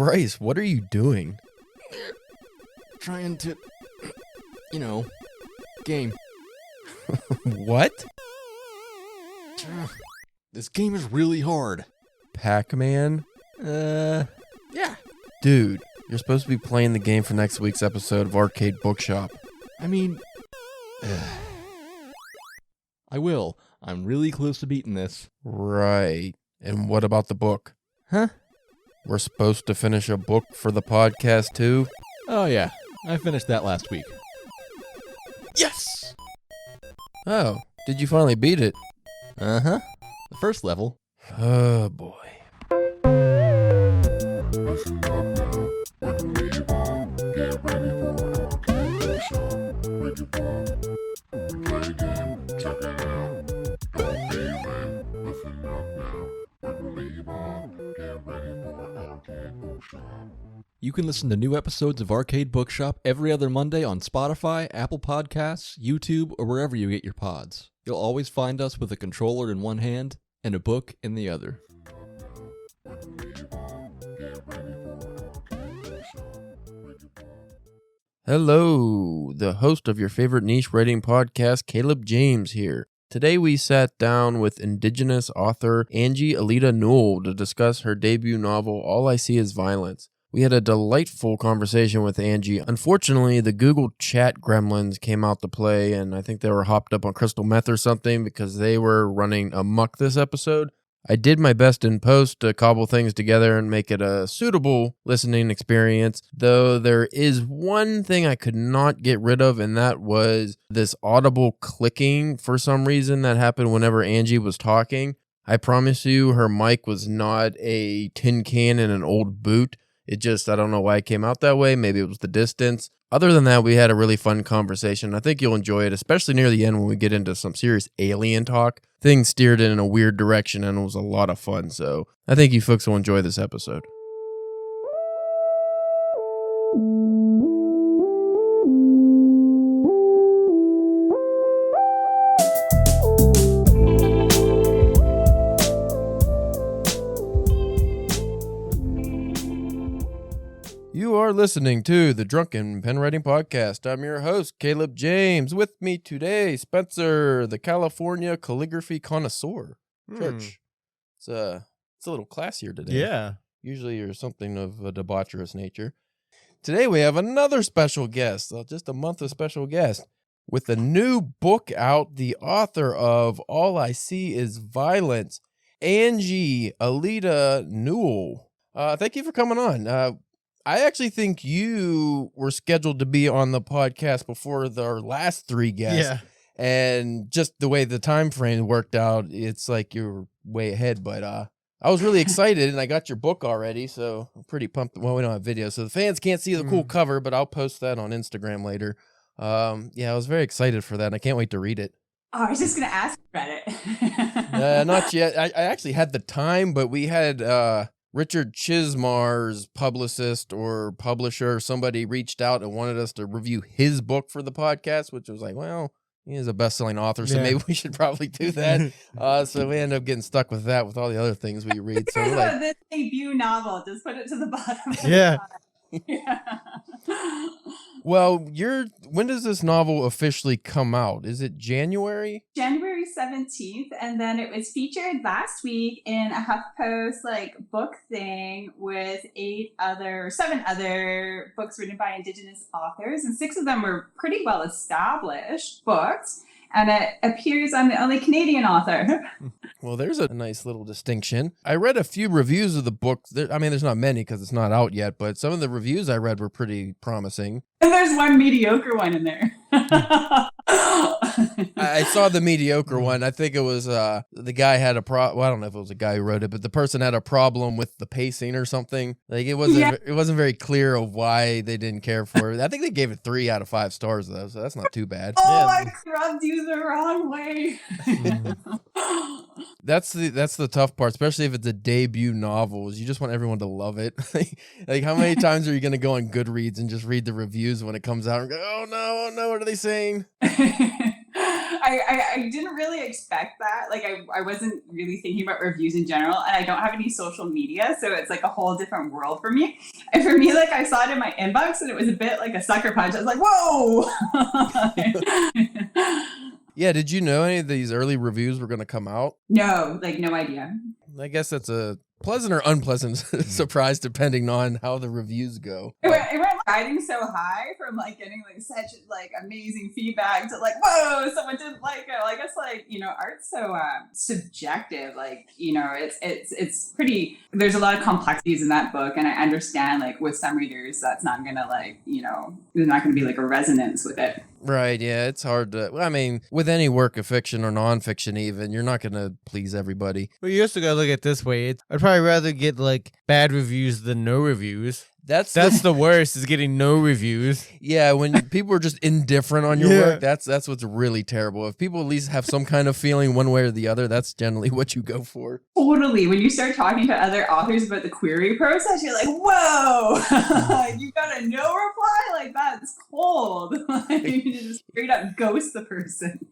Bryce, what are you doing? Trying to, game. What? This game is really hard. Pac-Man? Yeah. Dude, you're supposed to be playing the game for next week's episode of Arcade Bookshop. I mean, I will. I'm really close to beating this. Right. And what about the book? Huh? We're supposed to finish a book for the podcast too? Oh yeah, I finished that last week. Yes! Oh, did you finally beat it? Uh-huh. The first level. Oh boy. Listen up now, we're gonna leave on. Get ready for Arcade Bookshop. With your phone, we play a game, check it out. Don't be lame, listen up now. We're gonna leave on. Get ready for Arcade Bookshop. You can listen to new episodes of Arcade Bookshop every other Monday on Spotify, Apple Podcasts, YouTube, or wherever you get your pods. You'll always find us with a controller in one hand and a book in the other. Hello, the host of your favorite niche writing podcast, Caleb James here. Today we sat down with indigenous author Angie Elita Newell to discuss her debut novel, All I See Is Violence. We had a delightful conversation with Angie. Unfortunately, the Google chat gremlins came out to play, and I think they were hopped up on crystal meth or something because they were running amok this episode. I did my best in post to cobble things together and make it a suitable listening experience, though there is one thing I could not get rid of, and that was this audible clicking for some reason that happened whenever Angie was talking. I promise you her mic was not a tin can in an old boot. It just, I don't know why it came out that way. Maybe it was the distance. Other than that, we had a really fun conversation. I think you'll enjoy it, especially near the end when we get into some serious alien talk. Things steered in a weird direction and it was a lot of fun. So I think you folks will enjoy this episode. You are listening to the Drunken Pen Writing Podcast. I'm your host, Caleb James. With me today, Spencer, the California calligraphy connoisseur. Church. It's a little classier today. Yeah. Usually you're something of a debaucherous nature. Today we have another special guest, just a month of special guest. With a new book out, the author of All I See Is Violence, Angie Elita Newell. Thank you for coming on. I actually think you were scheduled to be on the podcast before our last three guests. Yeah. And just the way the time frame worked out, it's like you're way ahead. But I was really excited, and I got your book already, so I'm pretty pumped. Well, we don't have video, so the fans can't see the cool cover, but I'll post that on Instagram later. Yeah, I was very excited for that, and I can't wait to read it. Oh, I was just going to ask about it. Not yet. I actually had the time, but we had... Richard Chismar's publicist or publisher or somebody reached out and wanted us to review his book for the podcast, which was like, well, he is a best-selling author, so maybe we should probably do that. So we ended up getting stuck with that with all the other things we read. So we're like, this debut novel, just put it to the bottom. Yeah. Well, when does this novel officially come out? Is it January? January 17th, and then it was featured last week in a HuffPost book thing with 7 other books written by indigenous authors, and 6 of them were pretty well established books. And it appears I'm the only Canadian author. Well, there's a nice little distinction. I read a few reviews of the book. There's not many because it's not out yet, but some of the reviews I read were pretty promising. And there's one mediocre one in there. I saw the mediocre one. I think it was the guy had a well, I don't know if it was a guy who wrote it, but the person had a problem with the pacing or something. Like it wasn't very clear of why they didn't care for it. I think they gave it 3 out of 5 stars though, so that's not too bad. Oh, I rubbed you the wrong way. That's the tough part, especially if it's a debut novel. Is you just want everyone to love it. Like how many times are you going to go on Goodreads and just read the reviews when it comes out and go, oh no, what are they saying? I I didn't really expect that. Like I wasn't really thinking about reviews in general, and I don't have any social media, so it's like a whole different world for me. And for me, like I saw it in my inbox, and it was a bit like a sucker punch. I was like, whoa. Yeah, did you know any of these early reviews were going to come out? No, like no idea. I guess that's a pleasant or unpleasant surprise depending on how the reviews go. It went riding so high from like getting like such like amazing feedback to like, whoa, someone didn't like it. I guess like, you know, art's so subjective. Like, you know, it's pretty, there's a lot of complexities in that book, and I understand like with some readers that's not gonna like, you know, there's not gonna be like a resonance with it. Right, yeah, it's hard to, I mean, with any work of fiction or nonfiction even, you're not going to please everybody. Well, you also got to look at it this way. I'd probably rather get like bad reviews than no reviews. That's the worst, is getting no reviews. Yeah, when people are just indifferent on your work, that's what's really terrible. If people at least have some kind of feeling one way or the other, that's generally what you go for. Totally. When you start talking to other authors about the query process, you're like, whoa, you got a no reply? Like, that's cold. You just straight up ghost the person.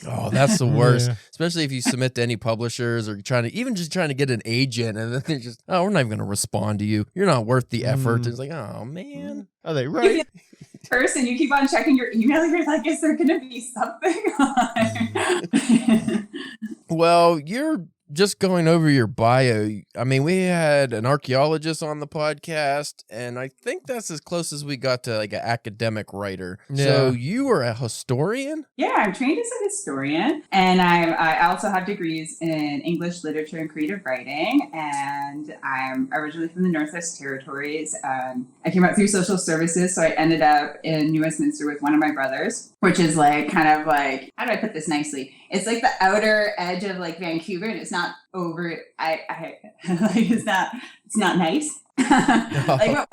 Oh, that's the worst. Yeah. Especially if you submit to any publishers or trying to get an agent, and then they're just, oh, we're not even going to respond to you. You're not worth the effort. It's like, oh, man. Are they right? Person, you keep on checking your email, you're like, is there going to be something? Well, you're just going over your bio. I mean, we had an archaeologist on the podcast, and I think that's as close as we got to like an academic writer. Yeah. So you are a historian? Yeah, I'm trained as a historian, and I also have degrees in English literature and creative writing, and I'm originally from the Northwest Territories. I came out through social services, so I ended up in New Westminster with one of my brothers, which is like kind of like, how do I put this nicely? It's like the outer edge of like Vancouver, and it's not over. Like it's not nice. Like what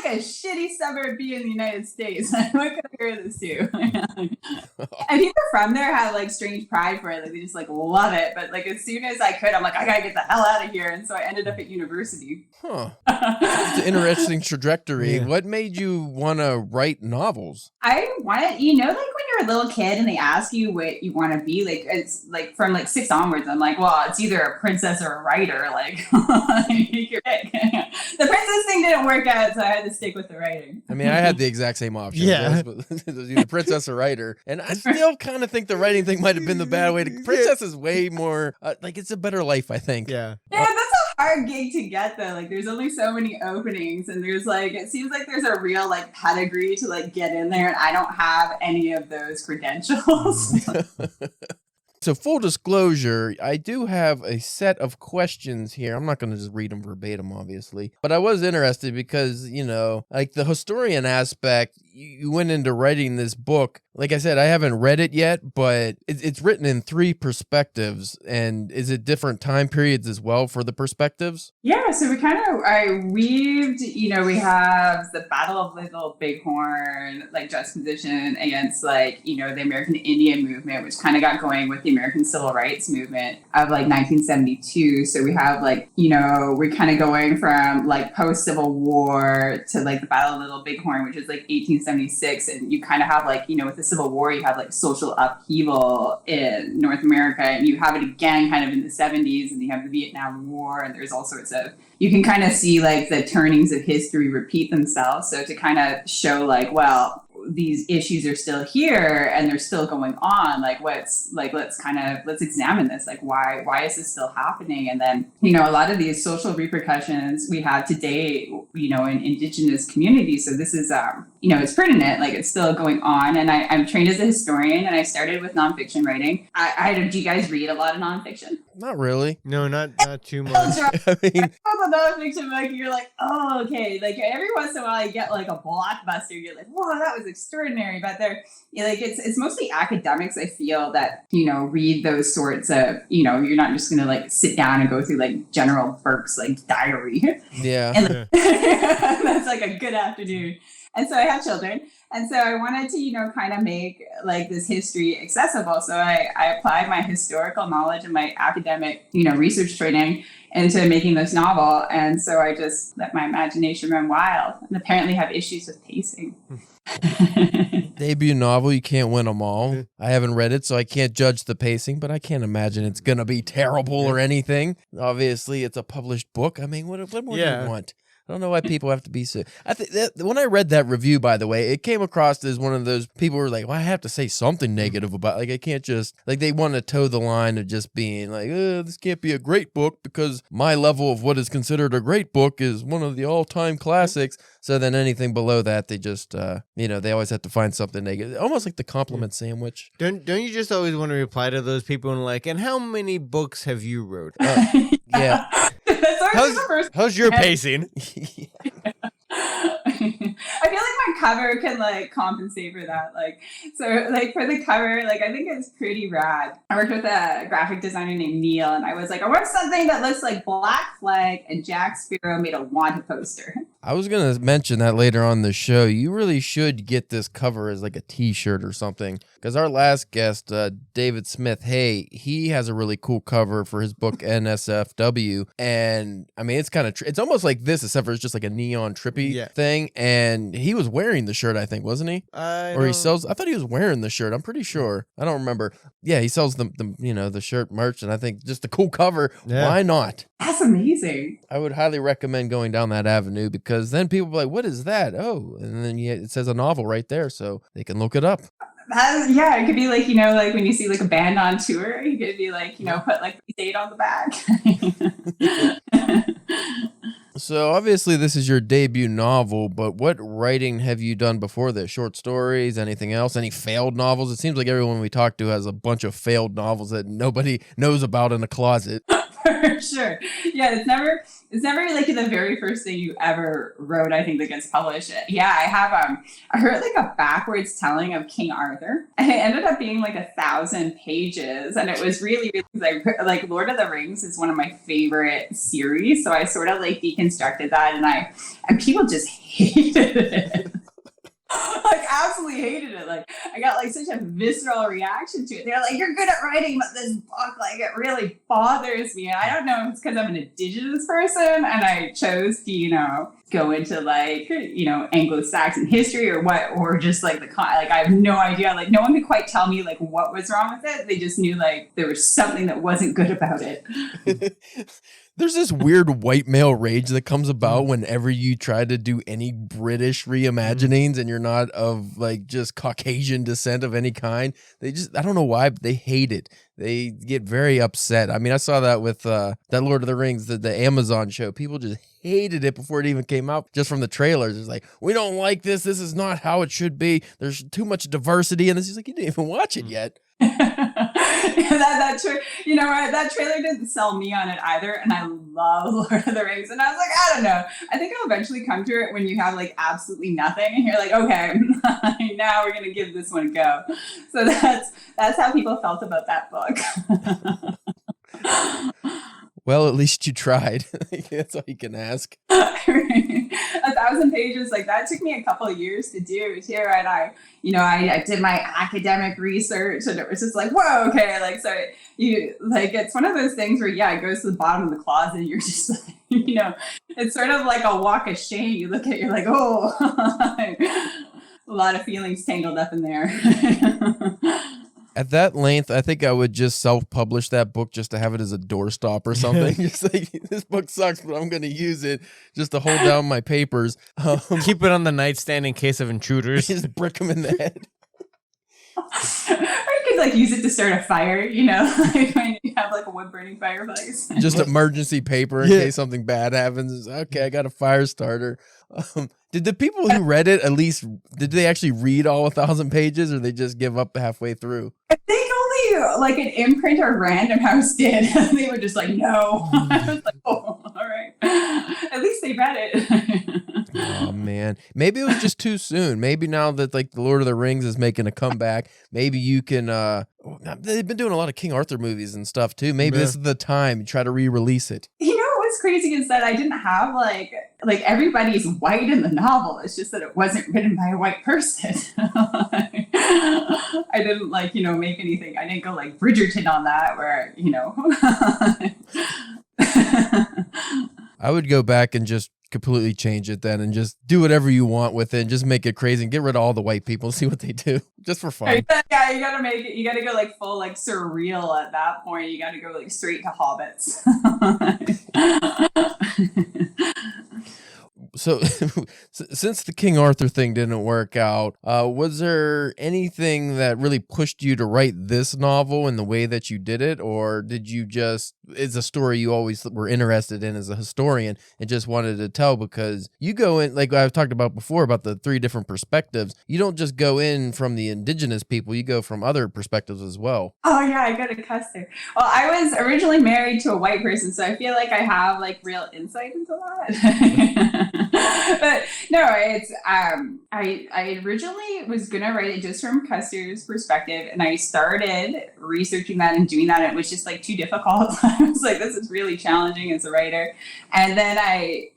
like a shitty suburb be in the United States? What compare this to? And people from there have like strange pride for it. Like they just like love it. But like as soon as I could, I'm like, I gotta get the hell out of here. And so I ended up at university. Huh. It's an interesting trajectory. Yeah. What made you want to write novels? I wanted, you know, like when you're a little kid and they ask you what you want to be, like it's like from like 6 onwards, I'm like, well, it's either a princess or a writer. Like, take your pick. The princess thing didn't work out, so I had to stick with the writing. I mean, I had the exact same option. Yeah. It was either princess or writer. And I still kind of think the writing thing might have been the bad way to. Princess is way more, like, it's a better life, I think. Yeah. Yeah, that's a hard gig to get, though. Like, there's only so many openings, and there's, like, it seems like there's a real, like, pedigree to, like, get in there, and I don't have any of those credentials. So full disclosure, I do have a set of questions here. I'm not going to just read them verbatim, obviously. But I was interested because, you know, like the historian aspect, you went into writing this book. Like I said, I haven't read it yet, but it's written in 3 perspectives. And is it different time periods as well for the perspectives? Yeah, so I weaved, you know, we have the Battle of Little Bighorn, like juxtaposition against like, you know, the American Indian movement, which kind of got going with the American Civil Rights Movement of like 1972. So we have like, you know, we're kind of going from like post-Civil War to like the Battle of Little Bighorn, which is like 1876. And you kind of have like, you know, with the Civil War, you have like social upheaval in North America, and you have it again kind of in the 70s, and you have the Vietnam War, and there's all sorts of, you can kind of see like the turnings of history repeat themselves. So to kind of show like, well, these issues are still here and they're still going on. Like let's examine this. Like why is this still happening? And then, you know, a lot of these social repercussions we have today, you know, in indigenous communities. So this is, you know, it's pertinent, like it's still going on. And I'm trained as a historian, and I started with nonfiction writing. Do you guys read a lot of nonfiction? Not really. No, not too much. I mean, a nonfiction book, you're like, oh, okay. Like every once in a while, you get like a blockbuster. You're like, whoa, that was extraordinary. But they're, you know, like it's mostly academics. I feel that, you know, read those sorts of, you know, you're not just gonna like sit down and go through like General Burke's like diary. Yeah. And like, that's like a good afternoon. And so I have children. And so I wanted to, kind of make like this history accessible. So I applied my historical knowledge and my academic, research training into making this novel. And so I just let my imagination run wild and apparently have issues with pacing. Debut novel, you can't win them all. I haven't read it, so I can't judge the pacing, but I can't imagine it's going to be terrible or anything. Obviously, it's a published book. I mean, what more do you want? I don't know why people have to be so. I think that when I read that review, by the way, it came across as one of those people who were like, well, I have to say something negative about, like, I can't just, like, they want to toe the line of just being like, this can't be a great book because my level of what is considered a great book is one of the all-time classics. So then anything below that, they just, they always have to find something negative, almost like the compliment sandwich. Don't you just always want to reply to those people and like, and how many books have you wrote? Yeah. How's your pacing? I feel like my cover can like compensate for that. Like, so like for the cover, like I think it's pretty rad. I worked with a graphic designer named Neil, and I was like, I want something that looks like Black Flag and Jack Sparrow made a wanted poster. I was going to mention that later on the show. You really should get this cover as like a t-shirt or something. Because our last guest, David Smith, he has a really cool cover for his book NSFW. And I mean, it's kind of, it's almost like this, except for it's just like a neon trippy thing. And he was wearing the shirt, I think, wasn't he? I thought he was wearing the shirt. I'm pretty sure. I don't remember. Yeah, he sells the shirt merch. And I think just the cool cover. Yeah. Why not? That's amazing. I would highly recommend going down that avenue because then people are like, what is that? Oh, and then it says a novel right there, so they can look it up. It could be like, like when you see like a band on tour, you could be like, put like the date on the back. So obviously this is your debut novel, but what writing have you done before this? Short stories, anything else? Any failed novels? It seems like everyone we talk to has a bunch of failed novels that nobody knows about in a closet. For sure. Yeah, it's never like the very first thing you ever wrote, I think, that gets published. Yeah, I have I heard like a backwards telling of King Arthur. And it ended up being like 1,000 pages. And it was really, really like Lord of the Rings is one of my favorite series. So I sort of like deconstructed that and people just hated it. Like absolutely hated it. Like I got like such a visceral reaction to it. They're like, you're good at writing, but this book, like it really bothers me. And I don't know if it's because I'm an indigenous person and I chose to, go into like, Anglo-Saxon history or what, or just like like I have no idea. Like no one could quite tell me like what was wrong with it. They just knew like there was something that wasn't good about it. There's this weird white male rage that comes about whenever you try to do any British reimaginings and you're not of like just Caucasian descent of any kind. I don't know why, but they hate it. They get very upset. I mean, I saw that with that Lord of the Rings, the Amazon show. People just hated it before it even came out, just from the trailers. It's like, we don't like this. This is not how it should be. There's too much diversity. And this is like, you didn't even watch it yet. That trailer didn't sell me on it either, and I love Lord of the Rings, and I was like, I don't know, I think I'll eventually come to it when you have like absolutely nothing and you're like, okay, now we're gonna give this one a go. So that's how people felt about that book. Well, at least you tried. That's all you can ask. 1,000 pages, like that took me a couple of years to do too. And I did my academic research and it was just like, whoa, okay. Like, so it's one of those things where, it goes to the bottom of the closet and you're just like, it's sort of like a walk of shame. You look at it, you're like, oh, a lot of feelings tangled up in there. At that length, I think I would just self-publish that book just to have it as a doorstop or something. Just like, this book sucks, but I'm going to use it just to hold down my papers. Keep it on the nightstand in case of intruders. Just brick them in the head. Or you could like use it to start a fire, like when you have like a wood burning fireplace. Just emergency paper in case something bad happens. Okay, I got a fire starter. Did the people who read it did they actually read all 1,000 pages or they just give up halfway through? I think only like an imprint or Random House did. They were just like, no. I was like, oh, all right. At least they read it. Oh man, maybe it was just too soon. Maybe now that like the Lord of the Rings is making a comeback, maybe you can. They've been doing a lot of King Arthur movies and stuff too. Maybe this is the time you try to re-release it. What's crazy is that I didn't have like like everybody's white in the novel. It's just that it wasn't written by a white person. I didn't like, make anything. I didn't go like Bridgerton on that where, I would go back and just completely change it then and just do whatever you want with it and just make it crazy and get rid of all the white people and see what they do just for fun. Yeah, you gotta make it, you gotta go like full like surreal at that point. You gotta go like straight to hobbits. So since the King Arthur thing didn't work out, was there anything that really pushed you to write this novel in the way that you did it? Or did you just, it's a story you always were interested in as a historian and just wanted to tell? Because you go in, like I've talked about before, about the 3 different perspectives. You don't just go in from the indigenous people, you go from other perspectives as well. Oh yeah, I got a cuss there. Well, I was originally married to a white person, so I feel like I have like real insight into that. But no, it's I originally was gonna write it just from Custer's perspective, and I started researching that and doing that, and it was just like too difficult. I was like, this is really challenging as a writer. And then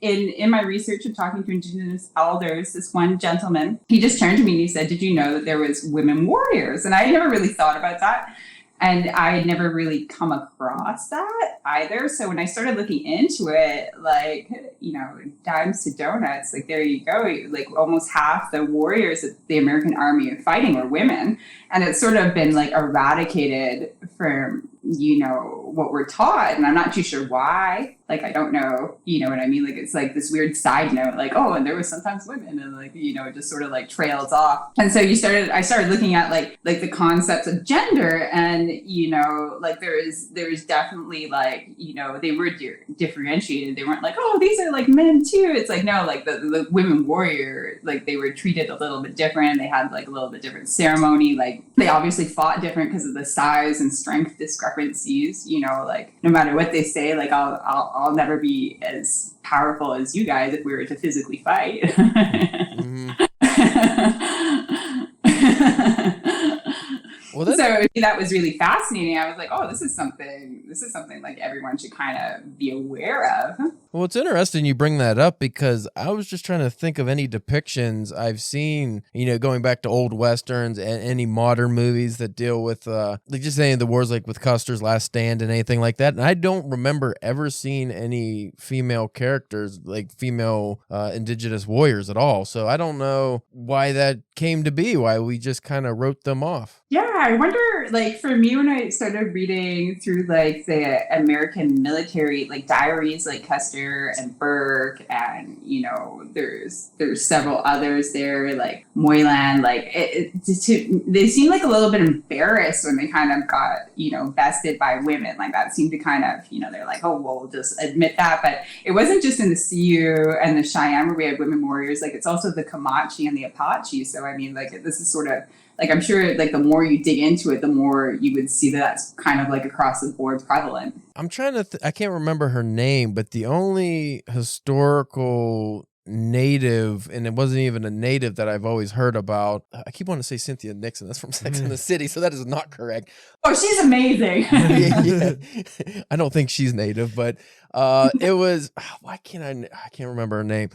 in my research of talking to indigenous elders, this one gentleman, he just turned to me and he said, "Did you know that there was women warriors?" And I had never really thought about that. And I had never really come across that either. So when I started looking into it, like, dimes to donuts, like, there you go. Like, almost half the warriors that the American Army are fighting were women. And it's sort of been, like, eradicated from, what we're taught. And I'm not too sure why. Like, I don't know, you know what I mean? Like, it's like this weird side note, like, oh, and there was sometimes women, and like, it just sort of like trails off. And so I started looking at like the concepts of gender, and, like there is definitely like, they were differentiated. They weren't like, oh, these are like men too. It's like, no, like the women warrior, like they were treated a little bit different. They had like a little bit different ceremony. Like they obviously fought different because of the size and strength discrepancies, like no matter what they say, like I'll never be as powerful as you guys if we were to physically fight. Mm-hmm. Well, so that was really fascinating. I was like, oh, this is something like everyone should kind of be aware of. Well, it's interesting you bring that up, because I was just trying to think of any depictions I've seen, going back to old Westerns and any modern movies that deal with, like just any of the wars, like with Custer's Last Stand and anything like that. And I don't remember ever seeing any female characters, like female indigenous warriors at all. So I don't know why that came to be, why we just kind of wrote them off. Yeah, I wonder, like, for me, when I started reading through, like, the American military, like, diaries, like Custer and Burke, and, there's several others there, like Moylan, like, they seem like a little bit embarrassed when they kind of got, bested by women. Like, that seemed to kind of, they're like, oh, well, we'll just admit that. But it wasn't just in the Sioux and the Cheyenne where we had women warriors. Like, it's also the Comanche and the Apache. So, I mean, like, this is sort of, like, I'm sure, like, the more you dig into it, the more you would see that that's kind of, like, across the board prevalent. I'm trying to I can't remember her name, but the only historical native, and it wasn't even a native that I've always heard about. I keep wanting to say Cynthia Nixon. That's from Sex and the City, so that is not correct. Oh, she's amazing. Yeah. I don't think she's native, but it was, I can't remember her name.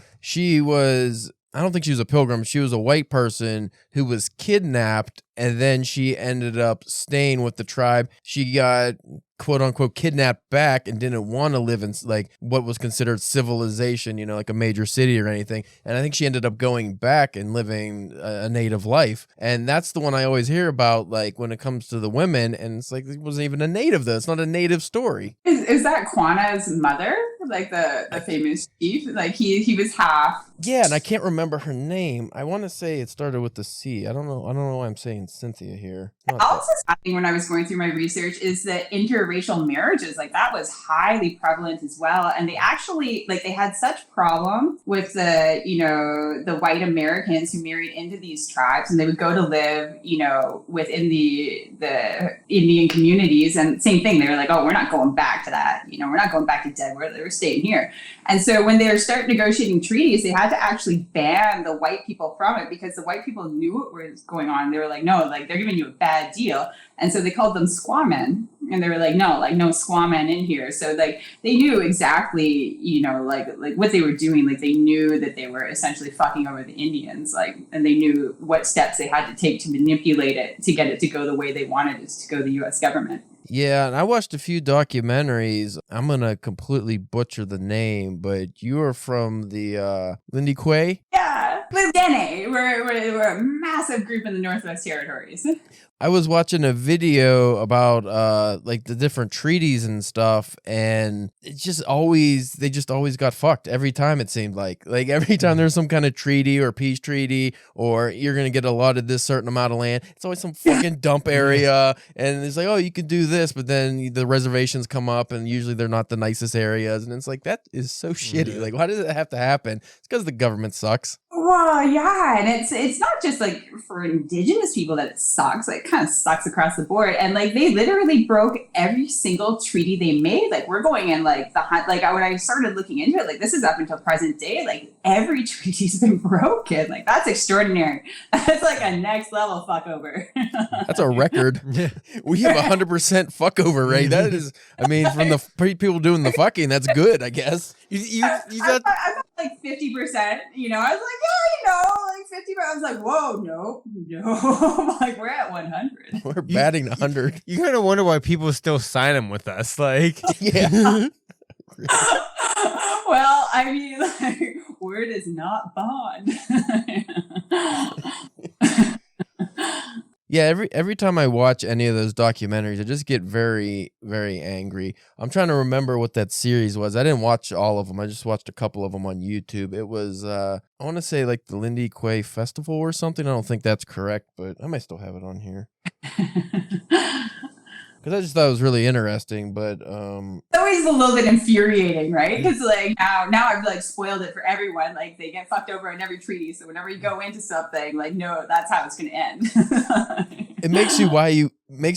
I don't think she was a pilgrim. She was a white person who was kidnapped, and then she ended up staying with the tribe. She got, quote unquote, kidnapped back and didn't want to live in like what was considered civilization, like a major city or anything. And I think she ended up going back and living a native life. And that's the one I always hear about, like when it comes to the women. And it's like, it wasn't even a native though. It's not a native story. Is that Quanah's mother? Like the famous chief? Like he was half. Yeah, and I can't remember her name. I want to say it started with the C. I don't know why I'm saying Cynthia here. Also, something when I was going through my research is that interracial marriages, like that was highly prevalent as well. And they actually, like, they had such problem with the white Americans who married into these tribes, and they would go to live, within the Indian communities. And same thing, they were like, oh, we're not going back to that. We're not going back to Deadwood. There were staying here. And so when they start negotiating treaties, they had to actually ban the white people from it because the white people knew what was going on. They were like, no, like they're giving you a bad deal. And so they called them squaw-men. And they were like, no squaw-men in here. So like they knew exactly, you know, like what they were doing. Like they knew that they were essentially fucking over the Indians, like, and they knew what steps they had to take to manipulate it to get it to go the way they wanted it to go, the U.S. government. Yeah, and I watched a few documentaries. I'm going to completely butcher the name, but you are from the Lindy Quay? Yeah, Dene. We're a massive group in the Northwest Territories. I was watching a video about like the different treaties and stuff, and they just always got fucked every time. It seemed like every time there's some kind of treaty or peace treaty, or you're gonna get allotted this certain amount of land, it's always some fucking dump area, and it's like, oh, you can do this, but then the reservations come up, and usually they're not the nicest areas, and it's like, that is so shitty. Like, why does it have to happen? It's because the government sucks. Well, yeah, and it's not just like for Indigenous people that it sucks. Like, it kind of sucks across the board. And like they literally broke every single treaty they made. Like we're going in like when I started looking into it, like this is up until present day. Like every treaty's been broken. Like that's extraordinary. That's like a next level fuck over. That's a record. We have 100% fuck over rate. That is, I mean, from the people doing the fucking, that's good, I guess. I thought like 50%. You know, I was like, yeah, you know, like 50. I was like, whoa, no. Like we're at 100. We're batting 100. You kind of wonder why people still sign them with us. Like, yeah. Well, I mean, like, word is not bond. Yeah, every time I watch any of those documentaries, I just get very, very angry. I'm trying to remember what that series was. I didn't watch all of them. I just watched a couple of them on YouTube. It was, I want to say like the Lindy Quay Festival or something. I don't think that's correct, but I might still have it on here. Because I just thought it was really interesting, but it's always a little bit infuriating, right? Because like now I've like spoiled it for everyone. Like they get fucked over in every treaty, so whenever you go into something, like no, that's how it's going to end. It makes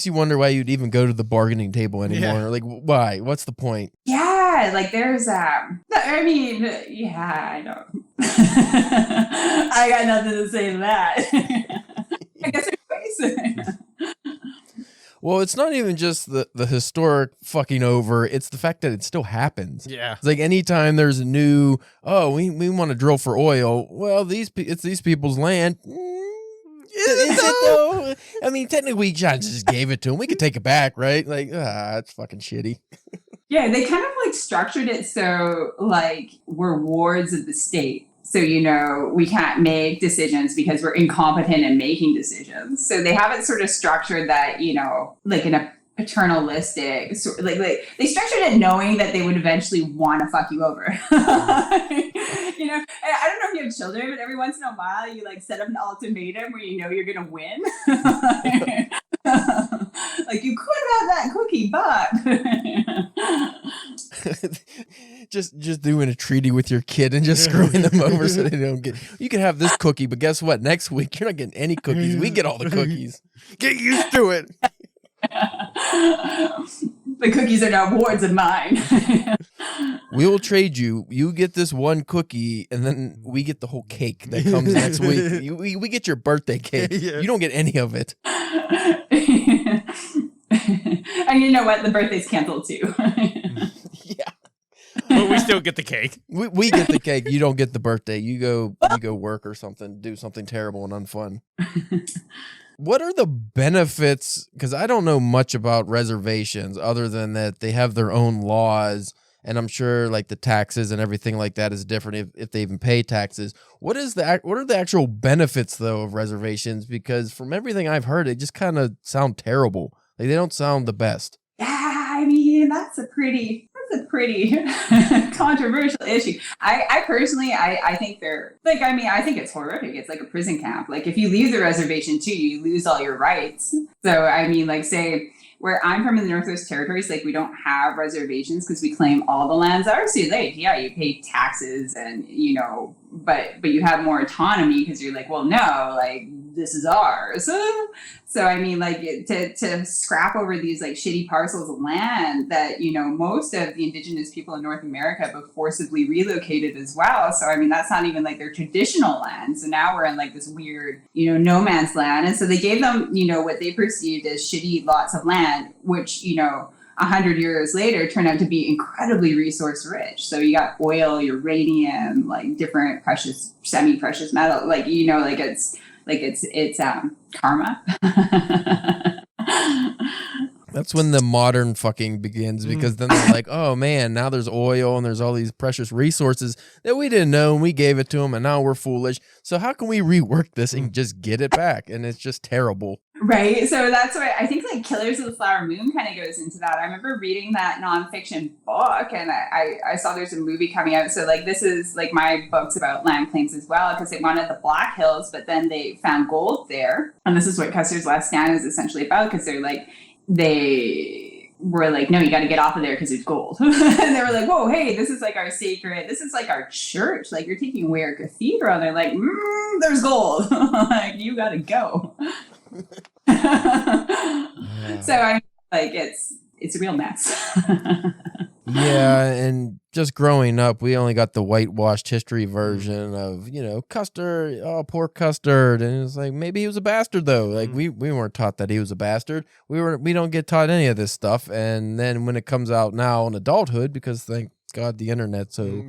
you wonder why you'd even go to the bargaining table anymore. Yeah. Like why? What's the point? Yeah, like there's I mean, yeah, I know. I got nothing to say to that. I guess it's Well, it's not even just the historic fucking over. It's the fact that it still happens. Yeah. It's like anytime there's a new, we want to drill for oil. Well, it's these people's land. Is it though? I mean, technically, we just gave it to them. We could take it back, right? Like, it's fucking shitty. Yeah, they kind of like structured it so like we're wards of the state. So, you know, we can't make decisions because we're incompetent in making decisions. So they have it sort of structured that, you know, like in a paternalistic, like they structured it knowing that they would eventually want to fuck you over. You know, I don't know if you have children, but every once in a while you like set up an ultimatum where you know you're going to win. Like you could have that cookie, but just doing a treaty with your kid and just screwing them over so they don't get. You can have this cookie, but guess what? Next week you're not getting any cookies. We get all the cookies. Get used to it. The cookies are now wards of mine. We will trade you. You get this one cookie, and then we get the whole cake that comes next week. We get your birthday cake. Yeah. You don't get any of it. And you know what? The birthday's canceled too. Yeah. But we still get the cake. We get the cake. You don't get the birthday. You go work or something, do something terrible and unfun. What are the benefits? Because I don't know much about reservations other than that they have their own laws, and I'm sure like the taxes and everything like that is different if they even pay taxes. What are the actual benefits though of reservations? Because from everything I've heard, it just kind of sound terrible. Like they don't sound the best. Yeah, I mean that's a pretty controversial issue. I personally, I think they're like, I mean, I think it's horrific. It's like a prison camp. Like if you leave the reservation too, you lose all your rights. So, I mean, like say where I'm from in the Northwest Territories, like we don't have reservations because we claim all the lands are. So like, yeah, you pay taxes and, you know, but you have more autonomy because you're like, well, no, like this is ours. So, I mean, like, to scrap over these, like, shitty parcels of land that, you know, most of the indigenous people in North America have forcibly relocated as well. So, I mean, that's not even, like, their traditional land. So now we're in, like, this weird, you know, no man's land. And so they gave them, you know, what they perceived as shitty lots of land, which, you know, 100 years later turned out to be incredibly resource rich. So you got oil, uranium, like different precious, semi-precious metal, like, you know, like it's karma. That's when the modern fucking begins, because then they're like, oh man, now there's oil and there's all these precious resources that we didn't know and we gave it to them and now we're foolish. So how can we rework this and just get it back? And it's just terrible. Right. So that's why I think like Killers of the Flower Moon kind of goes into that. I remember reading that nonfiction book and I saw there's a movie coming out. So like this is like my book's about land claims as well, because they wanted the Black Hills, but then they found gold there. And this is what Custer's Last Stand is essentially about, because they're like, they were like, no, you got to get off of there because it's gold. And they were like, whoa, hey, this is like our sacred, this is like our church. Like you're taking away our cathedral. And they're like, there's gold. Like you got to go. So I'm like, it's a real mess. Yeah, and just growing up, we only got the whitewashed history version of, you know, Custer, oh, poor Custard. And it's like, maybe he was a bastard, though. Like, we weren't taught that he was a bastard. We don't get taught any of this stuff. And then when it comes out now in adulthood, because thank God the internet's so,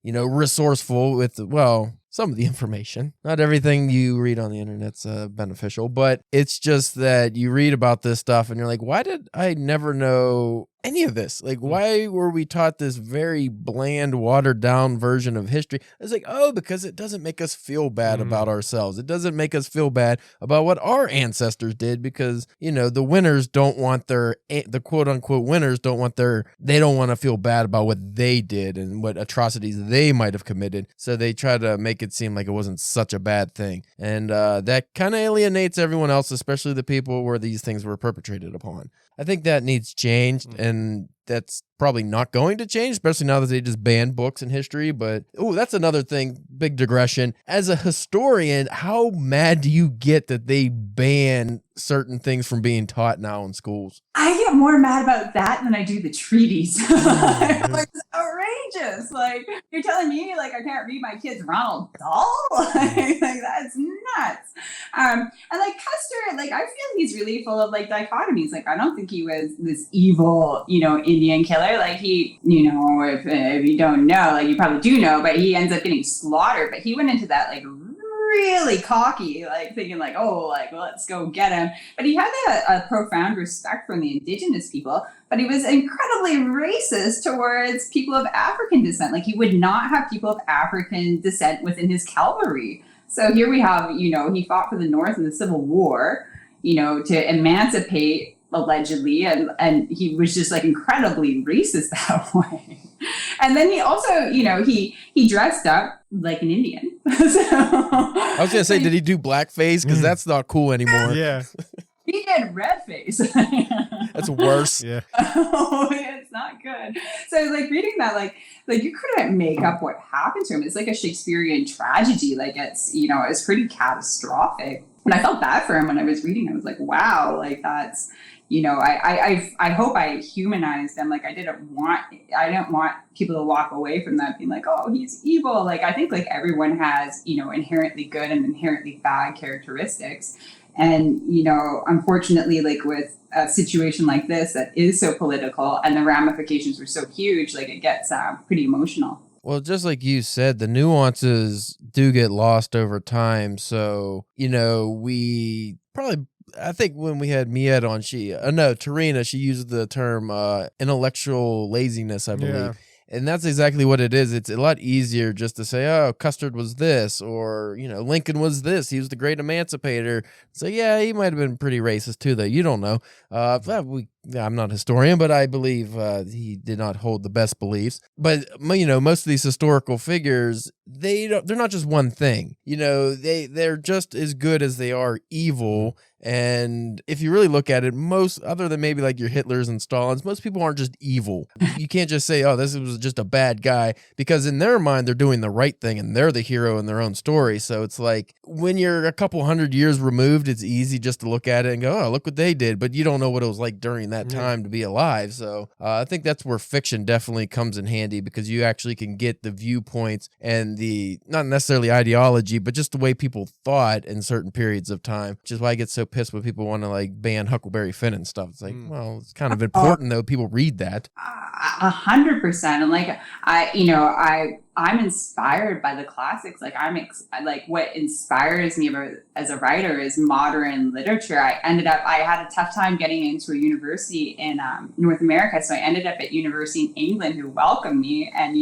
you know, resourceful with, well, some of the information. Not everything you read on the internet's beneficial, but it's just that you read about this stuff and you're like, why did I never know any of this? Like, why were we taught this very bland, watered down version of history? It's like, oh, because it doesn't make us feel bad about ourselves. It doesn't make us feel bad about what our ancestors did, because, you know, the winners don't want the quote unquote winners they don't want to feel bad about what they did and what atrocities they might have committed. So they try to make it seem like it wasn't such a bad thing. And that kind of alienates everyone else, especially the people where these things were perpetrated upon. I think that needs changed, and that's probably not going to change, especially now that they just banned books in history. But, that's another thing, big digression. As a historian, how mad do you get that they ban certain things from being taught now in schools? I get more mad about that than I do the treaties. Like, it's outrageous. Like, you're telling me, like, I can't read my kid's Ronald Dahl? Like that's nuts. And, like, Custer, like, I feel he's really full of, like, dichotomies. Like, I don't think he was this evil, you know, Indian killer. Like, he, you know, if you don't know, like, you probably do know, but he ends up getting slaughtered. But he went into that, like, really cocky, like thinking like, oh, like, let's go get him. But he had a profound respect for the indigenous people, but he was incredibly racist towards people of African descent. Like he would not have people of African descent within his cavalry. So here we have, you know, he fought for the North in the Civil War, you know, to emancipate allegedly, and he was just like incredibly racist that way. And then he also, you know, he dressed up like an Indian. I was gonna say, did he do blackface? Because that's not cool anymore. Yeah. He did red face. That's worse. Yeah. Oh, it's not good. So like reading that, like you couldn't make up what happened to him. It's like a Shakespearean tragedy. Like it's, you know, it's pretty catastrophic. And I felt bad for him when I was reading. I was like, wow, like that's, you know, I hope I humanized them. Like I didn't want people to walk away from that being like, oh, he's evil. Like I think like everyone has, you know, inherently good and inherently bad characteristics. And, you know, unfortunately, like with a situation like this that is so political and the ramifications were so huge, like it gets pretty emotional. Well, just like you said, the nuances do get lost over time. So, you know, we probably, I think when we had Miette on, Tarina, she used the term intellectual laziness, I believe. Yeah. And that's exactly what it is. It's a lot easier just to say, oh, Custard was this, or, you know, Lincoln was this. He was the great emancipator. So, yeah, he might have been pretty racist too, though. You don't know. I'm not a historian, but I believe he did not hold the best beliefs. But most of these historical figures, they're not just one thing. They're just as good as they are evil. And if you really look at it, most, other than maybe like your Hitlers and Stalins, most people aren't just evil. You can't just say, oh, this was just a bad guy, because in their mind, they're doing the right thing and they're the hero in their own story. So it's like when you're a couple hundred years removed, it's easy just to look at it and go, oh, look what they did. But you don't know what it was like during that time to be alive. So I think that's where fiction definitely comes in handy, because you actually can get the viewpoints and the, not necessarily ideology, but just the way people thought in certain periods of time, which is why I get so pissed when people want to like ban Huckleberry Finn and stuff. It's like, well, it's kind of important though. People read that. 100%. And like, I'm inspired by the classics. Like like what inspires me as a writer is modern literature. I had a tough time getting into a university in North America. So I ended up at university in England, who welcomed me. And,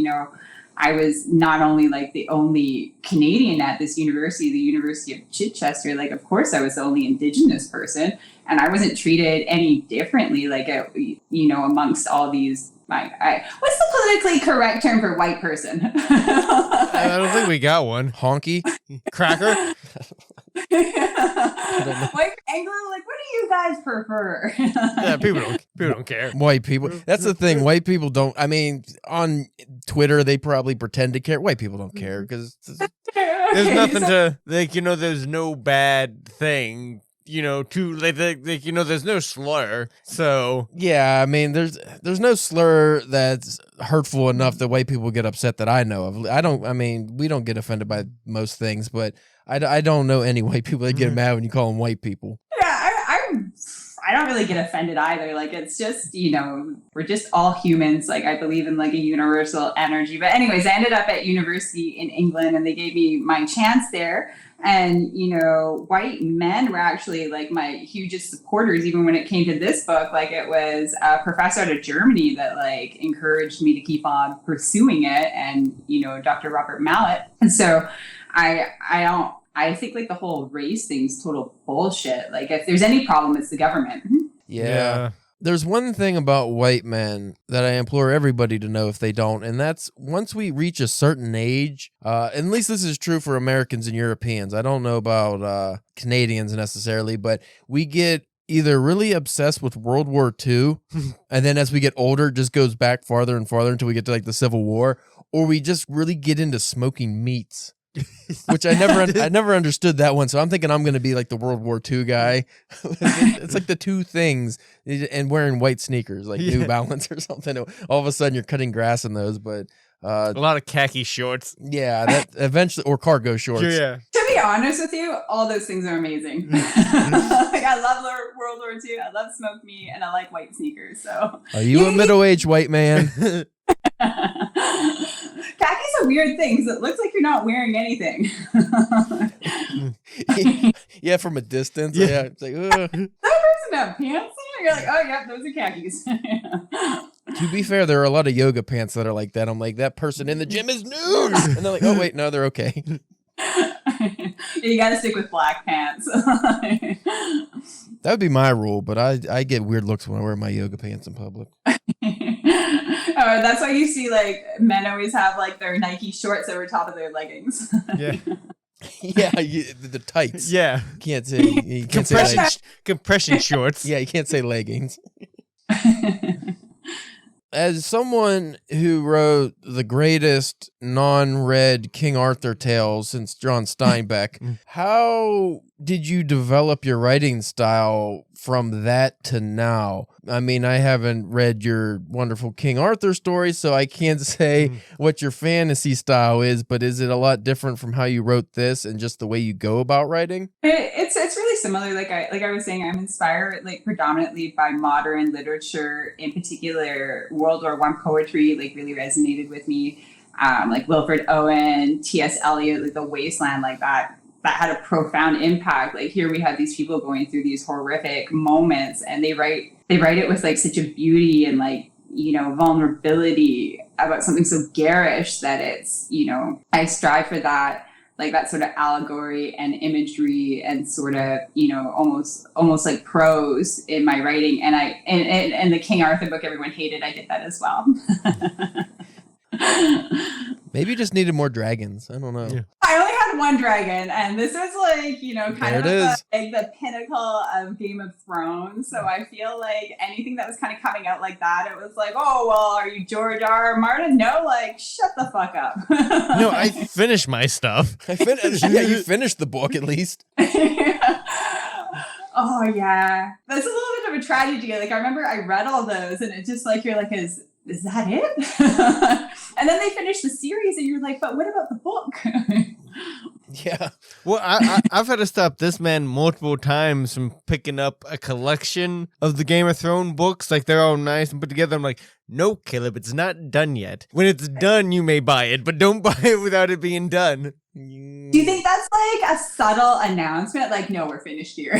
I was not only like the only Canadian at this university, the University of Chichester, like, of course I was the only Indigenous person, and I wasn't treated any differently, like, amongst all these, what's the politically correct term for white person? I don't think we got one. Honky? Cracker? White Anglo, like, what do you guys prefer? Yeah, people don't care. White people. That's the thing. White people don't. I mean, on Twitter, they probably pretend to care. White people don't care because there's nothing to like. There's no bad thing. To like, there's no slur. So yeah, I mean, there's no slur that's hurtful enough that white people get upset that I know of. I mean, we don't get offended by most things, but I don't know any white people that get mad when you call them white people. Yeah, I don't really get offended either. Like, it's just, we're just all humans. Like, I believe in like a universal energy. But anyways, I ended up at university in England, and they gave me my chance there. And, white men were actually like my hugest supporters, even when it came to this book. Like, it was a professor out of Germany that like encouraged me to keep on pursuing it, and, Dr. Robert Mallet. And so I think like the whole race thing's total bullshit. Like, if there's any problem, it's the government. Yeah. There's one thing about white men that I implore everybody to know if they don't, and that's once we reach a certain age, at least this is true for Americans and Europeans. I don't know about Canadians necessarily, but we get either really obsessed with World War II, and then as we get older, it just goes back farther and farther until we get to like the Civil War, or we just really get into smoking meats. Which I never understood that one, so I'm thinking I'm going to be like the World War II guy. It's like the two things, and wearing white sneakers like New Balance or something. All of a sudden you're cutting grass in those, but a lot of khaki shorts. Yeah, that eventually, or cargo shorts. Yeah. To be honest with you, all those things are amazing. Like, I love World War II, I love smoked meat, and I like white sneakers. So, are you a middle-aged white man? Khaki's a weird thing because it looks like you're not wearing anything. Yeah, from a distance. Yeah, it's like, ugh. That person have pants on? You're like, oh yeah, those are khakis. To be fair, there are a lot of yoga pants that are like that. I'm like, that person in the gym is nude, and they're like, oh wait, no, they're okay. You gotta stick with black pants. That would be my rule, but I get weird looks when I wear my yoga pants in public. That's why you see like men always have like their Nike shorts over top of their leggings. Yeah. Yeah, the tights. Yeah. You can't say compression shorts. Yeah, you can't say leggings. As someone who wrote the greatest non-read King Arthur tales since John Steinbeck, how did you develop your writing style from that to now? I mean, I haven't read your wonderful King Arthur stories, so I can't say what your fantasy style is, but is it a lot different from how you wrote this and just the way you go about writing? It's really similar. Like I was saying, I'm inspired like predominantly by modern literature, in particular World War I poetry, like really resonated with me. Like Wilfred Owen, T.S. Eliot, like The Wasteland, like that had a profound impact. Like, here we have these people going through these horrific moments, and they write it with like such a beauty and like, vulnerability about something so garish that it's, I strive for that like that sort of allegory and imagery and sort of, almost like prose in my writing. And and the King Arthur book everyone hated, I did that as well. Maybe you just needed more dragons. I don't know. Yeah. I only had one dragon, and this is like, kind of There the pinnacle of Game of Thrones. So I feel like anything that was kind of coming out like that, it was like, oh, well, are you George R. R. Martin? No, like, shut the fuck up. No, I finished my stuff. Yeah, you finished the book at least. Oh, yeah. That's a little bit of a tragedy. Like, I remember I read all those, and it's just like, you're like, is that it? And then they finished the series, and you're like, but what about the book? Yeah. Well, I've had to stop this man multiple times from picking up a collection of the Game of Thrones books. Like, they're all nice and put together. I'm like, no, Caleb, it's not done yet. When it's done, you may buy it, but don't buy it without it being done. Do you think that's like a subtle announcement? Like, no, we're finished here.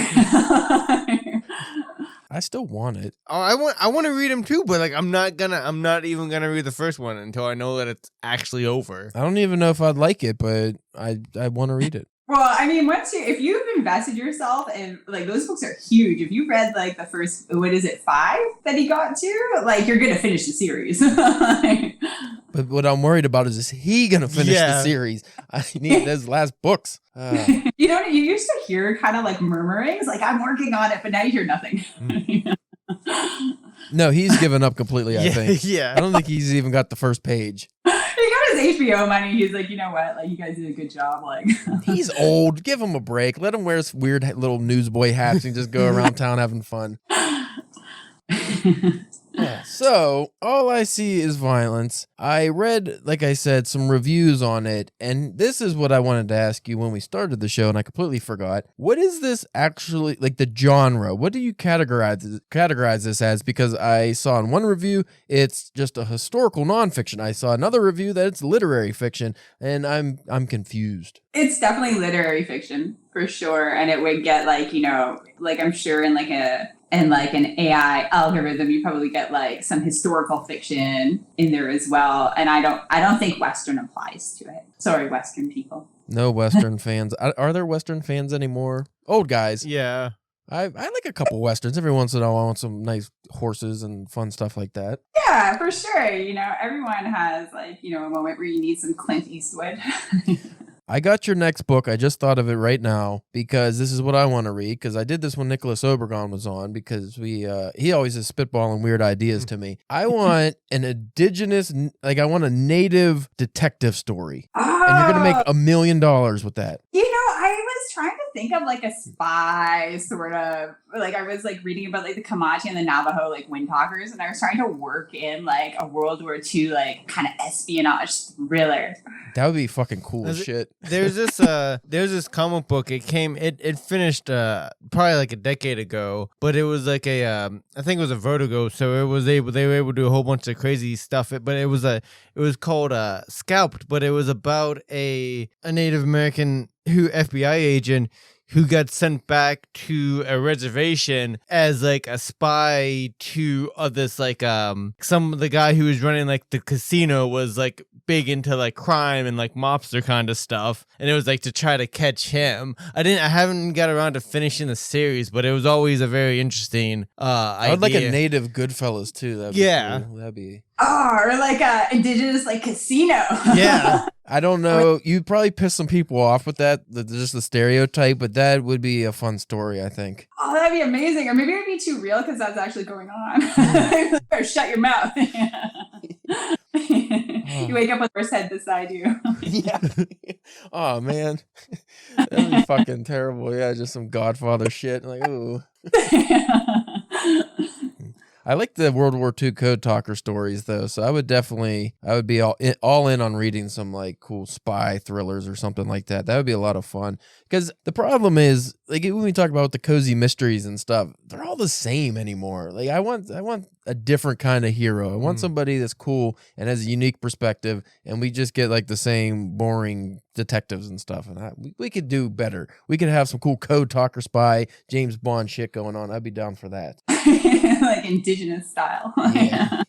I still want it. Oh, I want to read them too, but like I'm not even gonna read the first one until I know that it's actually over. I don't even know if I'd like it, but I want to read it. Well, I mean, if you've invested yourself in, like, those books are huge. If you read like the first, 5 that he got to, like, you're gonna finish the series. But what I'm worried about is he gonna finish the series? I need those last books. You used to hear kind of like murmurings, like, I'm working on it, but now you hear nothing. No, he's given up completely, I think. Yeah. I don't think he's even got the first page. He got his HBO money. He's like, you know what? Like, you guys did a good job. Like, He's old. Give him a break. Let him wear his weird little newsboy hats and just go around town having fun. So, all I see is violence. I read, like I said, some reviews on it, and this is what I wanted to ask you when we started the show, and I completely forgot. What is this actually, like, the genre? What do you categorize this as? Because I saw in one review, it's just a historical nonfiction. I saw another review that it's literary fiction, and I'm confused. it's definitely literary fiction for sure, and it would get like, like I'm sure in an AI algorithm, you probably get like some historical fiction in there as well. And I don't think Western applies to it. Sorry, Western people. No Western fans. Are there Western fans anymore? Old guys. Yeah. I like a couple Westerns. Every once in a while I want some nice horses and fun stuff like that. Yeah, for sure. Everyone has like, a moment where you need some Clint Eastwood. I got your next book. I just thought of it right now because this is what I want to read, because I did this when Nicholas Obregon was on, because he always is spitballing weird ideas to me. I want an indigenous, I want a native detective story. And you're going to make $1 million with that. I was trying to think of like a spy sort of, like I was like reading about like the Comanche and the Navajo like windtalkers, and I was trying to work in like a World War II like kind of espionage thriller. That would be fucking cool as shit. There's this comic book. It finished probably like a decade ago, but it was like I think it was a Vertigo, so they were able to do a whole bunch of crazy stuff. But it was called Scalped, but it was about a Native American FBI agent who got sent back to a reservation as like a spy to this like the guy who was running like the casino was like big into like crime and like mobster kind of stuff, and it was like to try to catch him. I haven't got around to finishing the series, but it was always a very interesting I would like a native Goodfellas too. That'd be cool. That'd be or like a indigenous like casino. Yeah. I don't know. You'd probably piss some people off with that, just the stereotype, but that would be a fun story, I think. Oh, that'd be amazing. Or maybe it'd be too real because that's actually going on. Better shut your mouth. You wake up with horse head beside you. Yeah. Oh, man. That'd be fucking terrible. Yeah, just some Godfather shit. Like, ooh. I like the World War II Code Talker stories, though, so I would be all in on reading some, like, cool spy thrillers or something like that. That would be a lot of fun. Because the problem is, like, when we talk about the cozy mysteries and stuff, they're all the same anymore. Like, I want a different kind of hero. I want somebody that's cool and has a unique perspective, and we just get, like, the same boring detectives and stuff. And we could do better. We could have some cool Code Talker spy, James Bond shit going on. I'd be down for that. Like indigenous style. Yeah.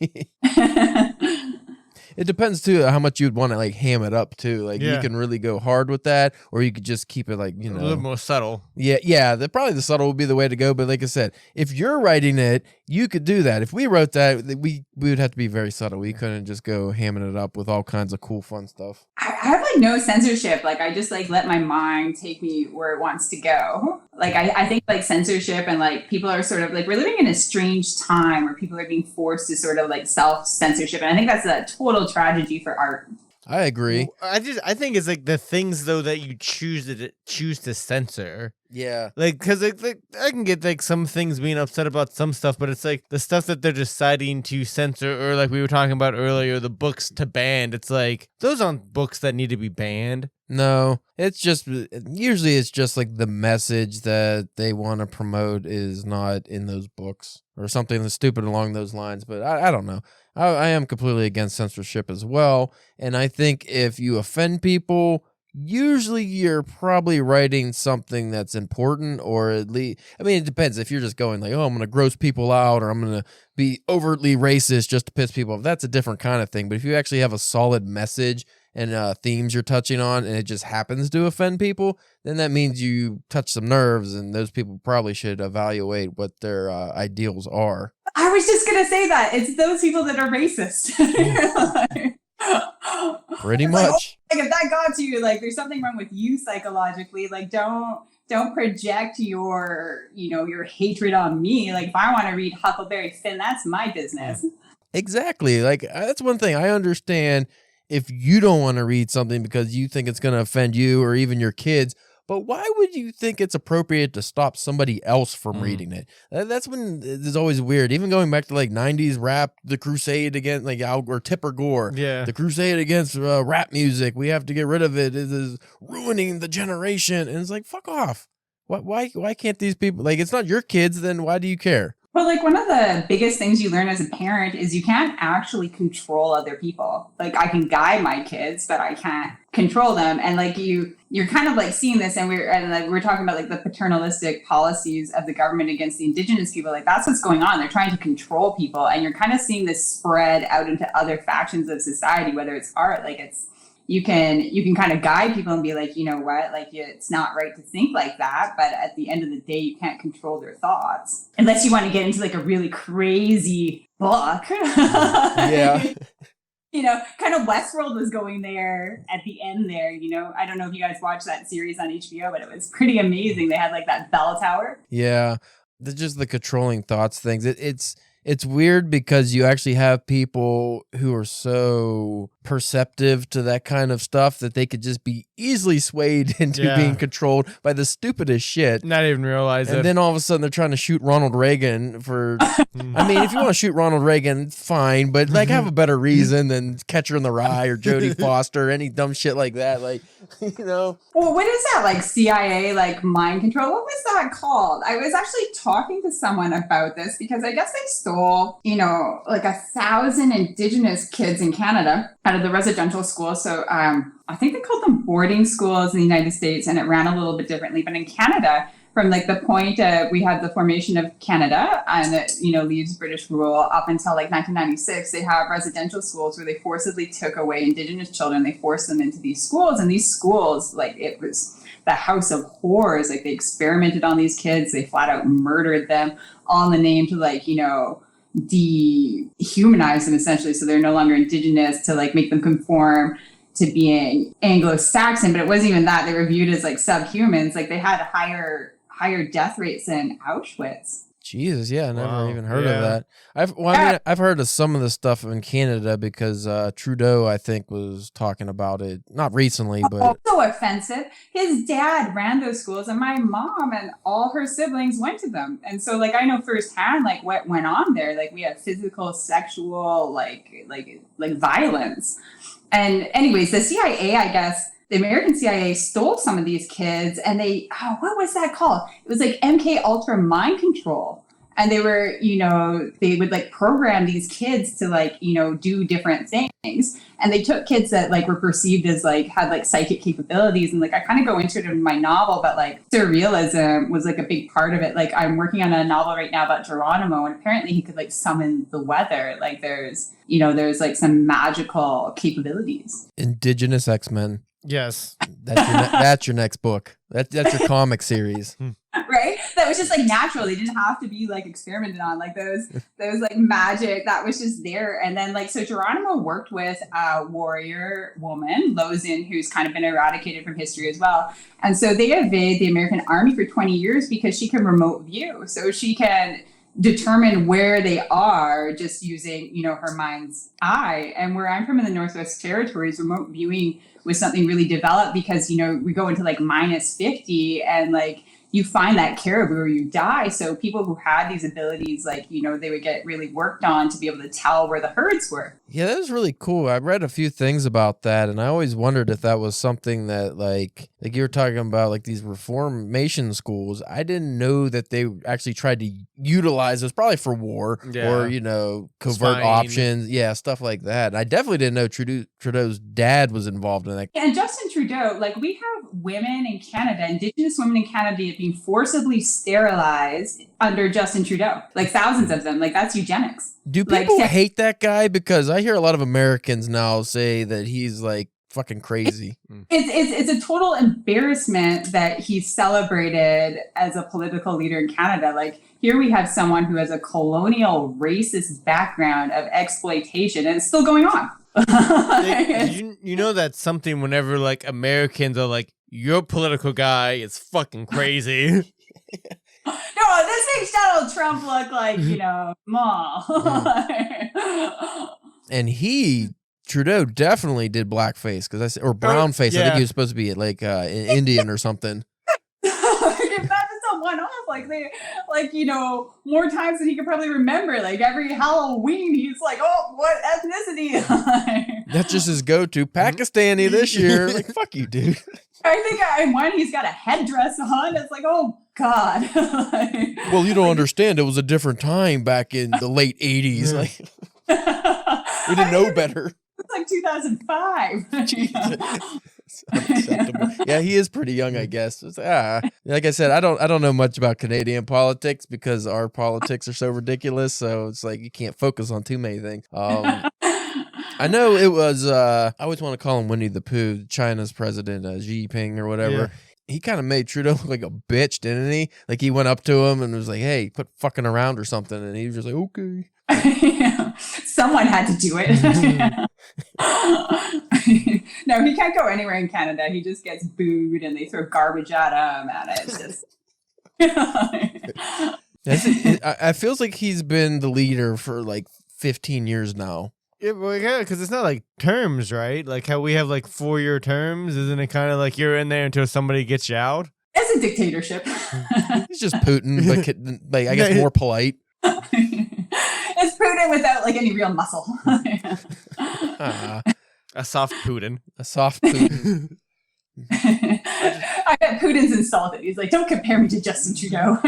it depends too how much you'd want to like ham it up too. Like you can really go hard with that, or you could just keep it like, you know, a little more subtle. Yeah. Probably the subtle would be the way to go. But like I said, if you're writing it, you could do that. If we wrote that, we would have to be very subtle. We couldn't just go hamming it up with all kinds of cool, fun stuff. I have like no censorship. Like I just like let my mind take me where it wants to go. Like I think like censorship and like people are sort of like, we're living in a strange time where people are being forced to sort of like self-censorship. And I think that's a total tragedy for art. I agree. I think it's like the things though that you choose to censor. Yeah. Like, because like, I can get like some things being upset about some stuff, but it's like the stuff that they're deciding to censor, or like we were talking about earlier, the books to ban. It's like, those aren't books that need to be banned. No, it's just, usually it's just like the message that they want to promote is not in those books or something that's stupid along those lines. But I don't know. I am completely against censorship as well. And I think if you offend people, usually you're probably writing something that's important, or at least, I mean, it depends. If you're just going like, oh, I'm going to gross people out, or I'm going to be overtly racist just to piss people off, that's a different kind of thing. But if you actually have a solid message and themes you're touching on, and it just happens to offend people, then that means you touch some nerves, and those people probably should evaluate what their ideals are. I was just going to say that. It's those people that are racist. Pretty it's much. Like, if that got to you, like there's something wrong with you psychologically. Like don't project your hatred on me. Like if I want to read Huckleberry Finn, that's my business. Exactly. Like that's one thing I understand. If you don't want to read something because you think it's going to offend you or even your kids, but why would you think it's appropriate to stop somebody else from reading it? That's when it's always weird. Even going back to like 90s rap, the crusade against like Al or Tipper Gore. Yeah. The crusade against rap music. We have to get rid of it. It is ruining the generation. And it's like, fuck off. Why can't these people, like, it's not your kids, then why do you care? Well, like one of the biggest things you learn as a parent is you can't actually control other people. Like I can guide my kids, but I can't control them. And like you're kind of like seeing this, and we're talking about like the paternalistic policies of the government against the indigenous people. Like that's what's going on. They're trying to control people, and you're kind of seeing this spread out into other factions of society, whether it's art, like it's. You can kind of guide people and be like, you know what, like it's not right to think like that. But at the end of the day, you can't control their thoughts unless you want to get into like a really crazy book. Yeah. You know, kind of Westworld was going there at the end there, you know. I don't know if you guys watched that series on HBO, but it was pretty amazing. They had like that bell tower. Yeah. Just the controlling thoughts things. It's weird because you actually have people who are so perceptive to that kind of stuff that they could just be easily swayed into being controlled by the stupidest shit. Not even realize it. And then all of a sudden they're trying to shoot Ronald Reagan for, I mean, if you want to shoot Ronald Reagan, fine, but like have a better reason than Catcher in the Rye or Jodie Foster, any dumb shit like that. Like, you know. Well, what is that, like CIA, like mind control? What was that called? I was actually talking to someone about this because I guess they stole, you know, like 1,000 Indigenous kids in Canada out of the residential school. So I think they called them boarding schools in the United States, and it ran a little bit differently. But in Canada, from like the point we had the formation of Canada and it, you know, leaves British rule up until like 1996, they have residential schools where they forcibly took away Indigenous children. They forced them into these schools, and these schools, like it was the house of horrors. Like they experimented on these kids. They flat out murdered them all in the name to like, you know, dehumanize them essentially. So they're no longer Indigenous, to like make them conform to being Anglo-Saxon. But it wasn't even that. They were viewed as like subhumans. Like they had higher death rates than Auschwitz. Jesus, yeah, I never Wow. even heard Yeah. of that. I've heard of some of the stuff in Canada because Trudeau, I think, was talking about it, not recently, but So offensive. His dad ran those schools, and my mom and all her siblings went to them. And so, like, I know firsthand, like, what went on there. Like, we had physical, sexual, like violence. And anyways, the CIA, I guess, the American CIA stole some of these kids, and what was that called? It was like MK Ultra mind control. And they were, they would like program these kids to like, do different things. And they took kids that like were perceived as like had like psychic capabilities. And like I kind of go into it in my novel, but like surrealism was like a big part of it. Like I'm working on a novel right now about Geronimo, and apparently he could like summon the weather. Like there's like some magical capabilities. Indigenous X-Men. Yes. That's your next book. That's your comic series. Right? That was just like natural. They didn't have to be like experimented on. Like those like magic that was just there. And then like, so Geronimo worked with a warrior woman, Lozin, who's kind of been eradicated from history as well. And so they evade the American army for 20 years because she can remote view. So she can determine where they are just using, her mind's eye. And where I'm from in the Northwest Territories, remote viewing was something really developed because, we go into like -50 and like, you find that caribou or you die. So people who had these abilities, like, they would get really worked on to be able to tell where the herds were. Yeah, that was really cool. I read a few things about that, and I always wondered if that was something that, like you were talking about, like these reformation schools. I didn't know that they actually tried to utilize this, probably for war or, covert Spying. options. Yeah, stuff like that. I definitely didn't know Trudeau's dad was involved in that. And Justin Trudeau, like we have women in Canada, Indigenous women in Canada being forcibly sterilized under Justin Trudeau, like thousands of them. Like that's eugenics. Do people hate that guy? Because I hear a lot of Americans now say that he's like fucking crazy. It's a total embarrassment that he's celebrated as a political leader in Canada. Like here we have someone who has a colonial racist background of exploitation, and it's still going on. you know that's something whenever like Americans are like, your political guy is fucking crazy. No, this makes Donald Trump look like, mall. And Trudeau definitely did blackface or brown face. I think he was supposed to be like Indian or something. If that's just a one-off, more times than he could probably remember. Like every Halloween, he's like, "Oh, what ethnicity?" That's just his go-to. Pakistani this year. Like, fuck you, dude. I think he's got a headdress on. It's like, oh God. Well, you don't understand. It was a different time back in the late 80s. Like, we didn't know better. It's like 2005. Yeah, he is pretty young, I guess. Like I said, I don't know much about Canadian politics because our politics are so ridiculous. So it's like you can't focus on too many things. I know it was, I always want to call him Winnie the Pooh, China's president, Xi Jinping or whatever. Yeah. He kind of made Trudeau look like a bitch, didn't he? Like he went up to him and was like, hey, quit fucking around or something. And he was just like, okay. Someone had to do it. No, he can't go anywhere in Canada. He just gets booed and they throw garbage at him. And it's just... I feels like he's been the leader for like 15 years now. Yeah, because it's not like terms, right? Like how we have like 4-year terms. Isn't it kind of like you're in there until somebody gets you out? It's a dictatorship. He's just Putin, but like I guess more polite. It's Putin without like any real muscle. A soft Putin. A soft Putin. I bet Putin's insulted. He's like, don't compare me to Justin Trudeau.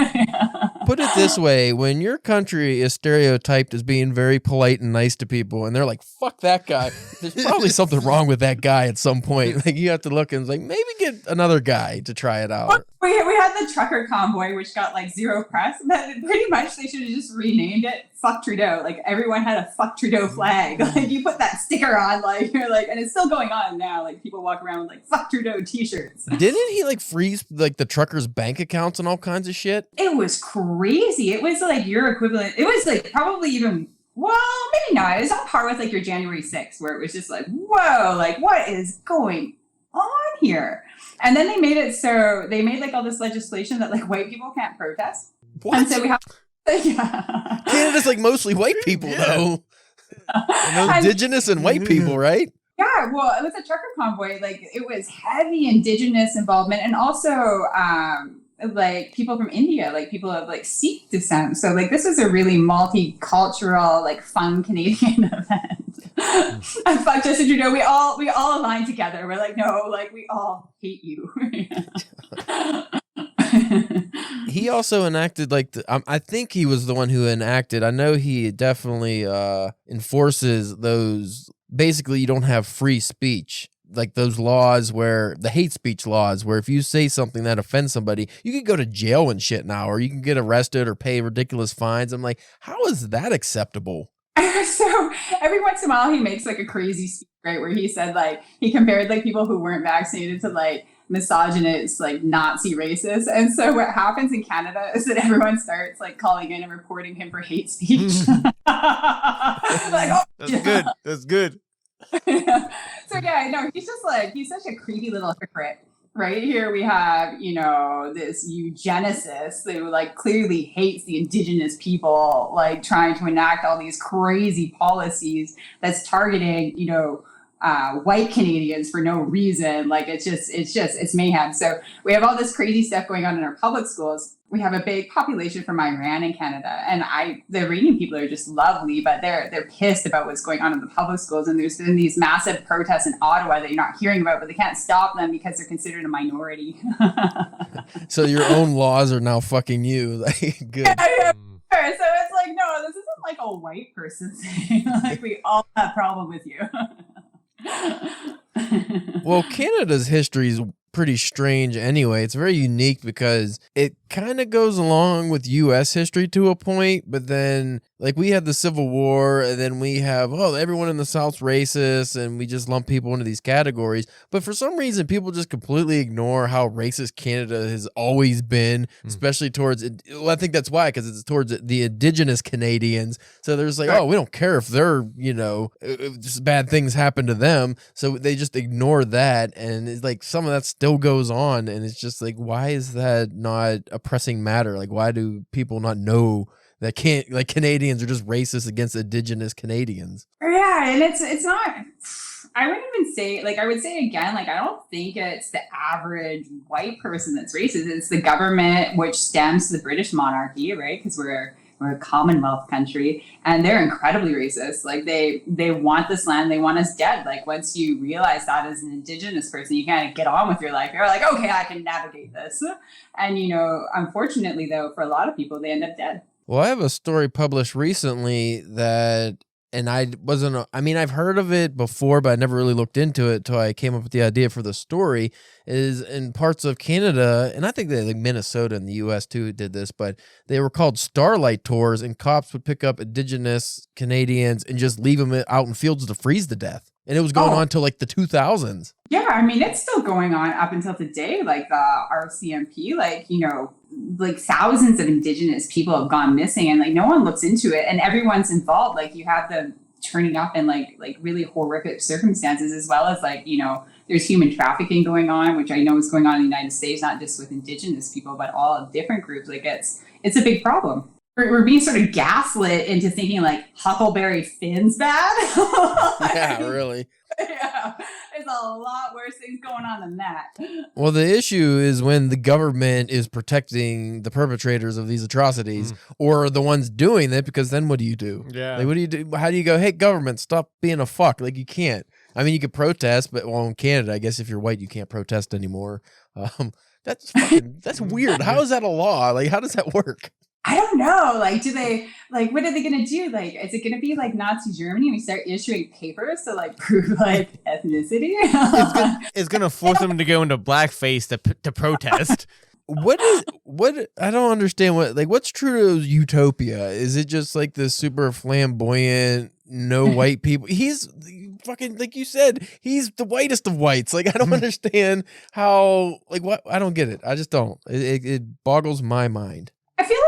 Put it this way, when your country is stereotyped as being very polite and nice to people, and they're like, fuck that guy, there's probably something wrong with that guy at some point. Like, you have to look and like, maybe get another guy to try it out. We had the trucker convoy, which got like zero press, but pretty much they should have just renamed it Fuck Trudeau. Like, everyone had a Fuck Trudeau flag. Like, you put that sticker on, like, you're like, and it's still going on now. Like, people walk around with like Fuck Trudeau t-shirts. Didn't he like freeze like the truckers' bank accounts and all kinds of shit? It was crazy. It was like your equivalent. It was like probably even, well, maybe not. It was on par with like your January 6th, where it was just like, whoa, like what is going on here? And then they made it so they made like all this legislation that like white people can't protest. What? And so we have, yeah. Canada's like mostly white people though. Indigenous and white people, right? Yeah, well, it was a trucker convoy. Like, it was heavy Indigenous involvement, and also like people from India, like people of like Sikh descent. So like this is a really multicultural, like fun Canadian event. And fuck Justin Trudeau, we all aligned together. We're like, no, like we all hate you. He also enacted I think he was the one who enacted. I know he definitely enforces those. Basically, you don't have free speech. Like those laws where the hate speech laws, where if you say something that offends somebody, you could go to jail and shit now, or you can get arrested or pay ridiculous fines. I'm like, how is that acceptable? So every once in a while he makes like a crazy speech, right, where he said like he compared like people who weren't vaccinated to like misogynist, like Nazi racists. And so what happens in Canada is that everyone starts like calling in and reporting him for hate speech. Like, oh, That's good. That's good. So yeah, no, he's just like, he's such a creepy little hypocrite. Right here we have, you know, this eugenicist who like clearly hates the indigenous people, like trying to enact all these crazy policies that's targeting, you know, white Canadians for no reason. Like it's mayhem. So we have all this crazy stuff going on in our public schools. We have a big population from Iran in Canada, and the Iranian people are just lovely, but they're pissed about what's going on in the public schools. And there's been these massive protests in Ottawa that you're not hearing about, but they can't stop them because they're considered a minority. So your own laws are now fucking you. Like, good. Yeah. So it's like, no, this isn't like a white person saying like we all have a problem with you. Well, Canada's history is pretty strange anyway. It's very unique because it kind of goes along with US history to a point, but then like we had the Civil War, and then we have, everyone in the South's racist, and we just lump people into these categories. But for some reason, people just completely ignore how racist Canada has always been, especially towards, well, I think that's why, because it's towards the indigenous Canadians. So there's like, we don't care if they're, just bad things happen to them. So they just ignore that. And it's like some of that still goes on. And it's just like, why is that not a pressing matter? Like, why do people not know that Canadians are just racist against indigenous Canadians? Yeah, and it's not, I wouldn't even say, like, I would say again, like, I don't think it's the average white person that's racist. It's the government, which stems the British monarchy, right? Because we're a Commonwealth country, and they're incredibly racist. Like, they want this land, they want us dead. Like, once you realize that as an indigenous person, you kind of get on with your life. You're like, okay, I can navigate this. And, unfortunately, though, for a lot of people, they end up dead. Well, I have a story published recently that, and I've heard of it before, but I never really looked into it until I came up with the idea for the story, is in parts of Canada, and I think that like Minnesota and the US too did this, but they were called Starlight Tours, and cops would pick up indigenous Canadians and just leave them out in fields to freeze to death. And it was going on till like the 2000s. Yeah, I mean, it's still going on up until today. Like the RCMP, like thousands of indigenous people have gone missing, and like no one looks into it, and everyone's involved. Like you have them turning up in like really horrific circumstances, as well as like, there's human trafficking going on, which I know is going on in the United States, not just with indigenous people, but all different groups. Like it's a big problem. We're being sort of gaslit into thinking like Huckleberry Finn's bad. Yeah, really. Yeah, there's a lot worse things going on than that. Well, the issue is when the government is protecting the perpetrators of these atrocities or the ones doing it, because then what do you do? Yeah. Like, what do you do? How do you go, hey, government, stop being a fuck? Like, you can't. I mean, you could protest, but in Canada, I guess if you're white, you can't protest anymore. That's weird. How is that a law? Like, how does that work? I don't know. Like, what are they going to do? Like, is it going to be like Nazi Germany? We start issuing papers to like prove like ethnicity? It's gonna force them to go into blackface to protest. What I don't understand what's true to utopia? Is it just like this super flamboyant, no white people? He's fucking, like you said, he's the whitest of whites. Like, I don't understand how, like, what, I don't get it. I just don't. It boggles my mind. I feel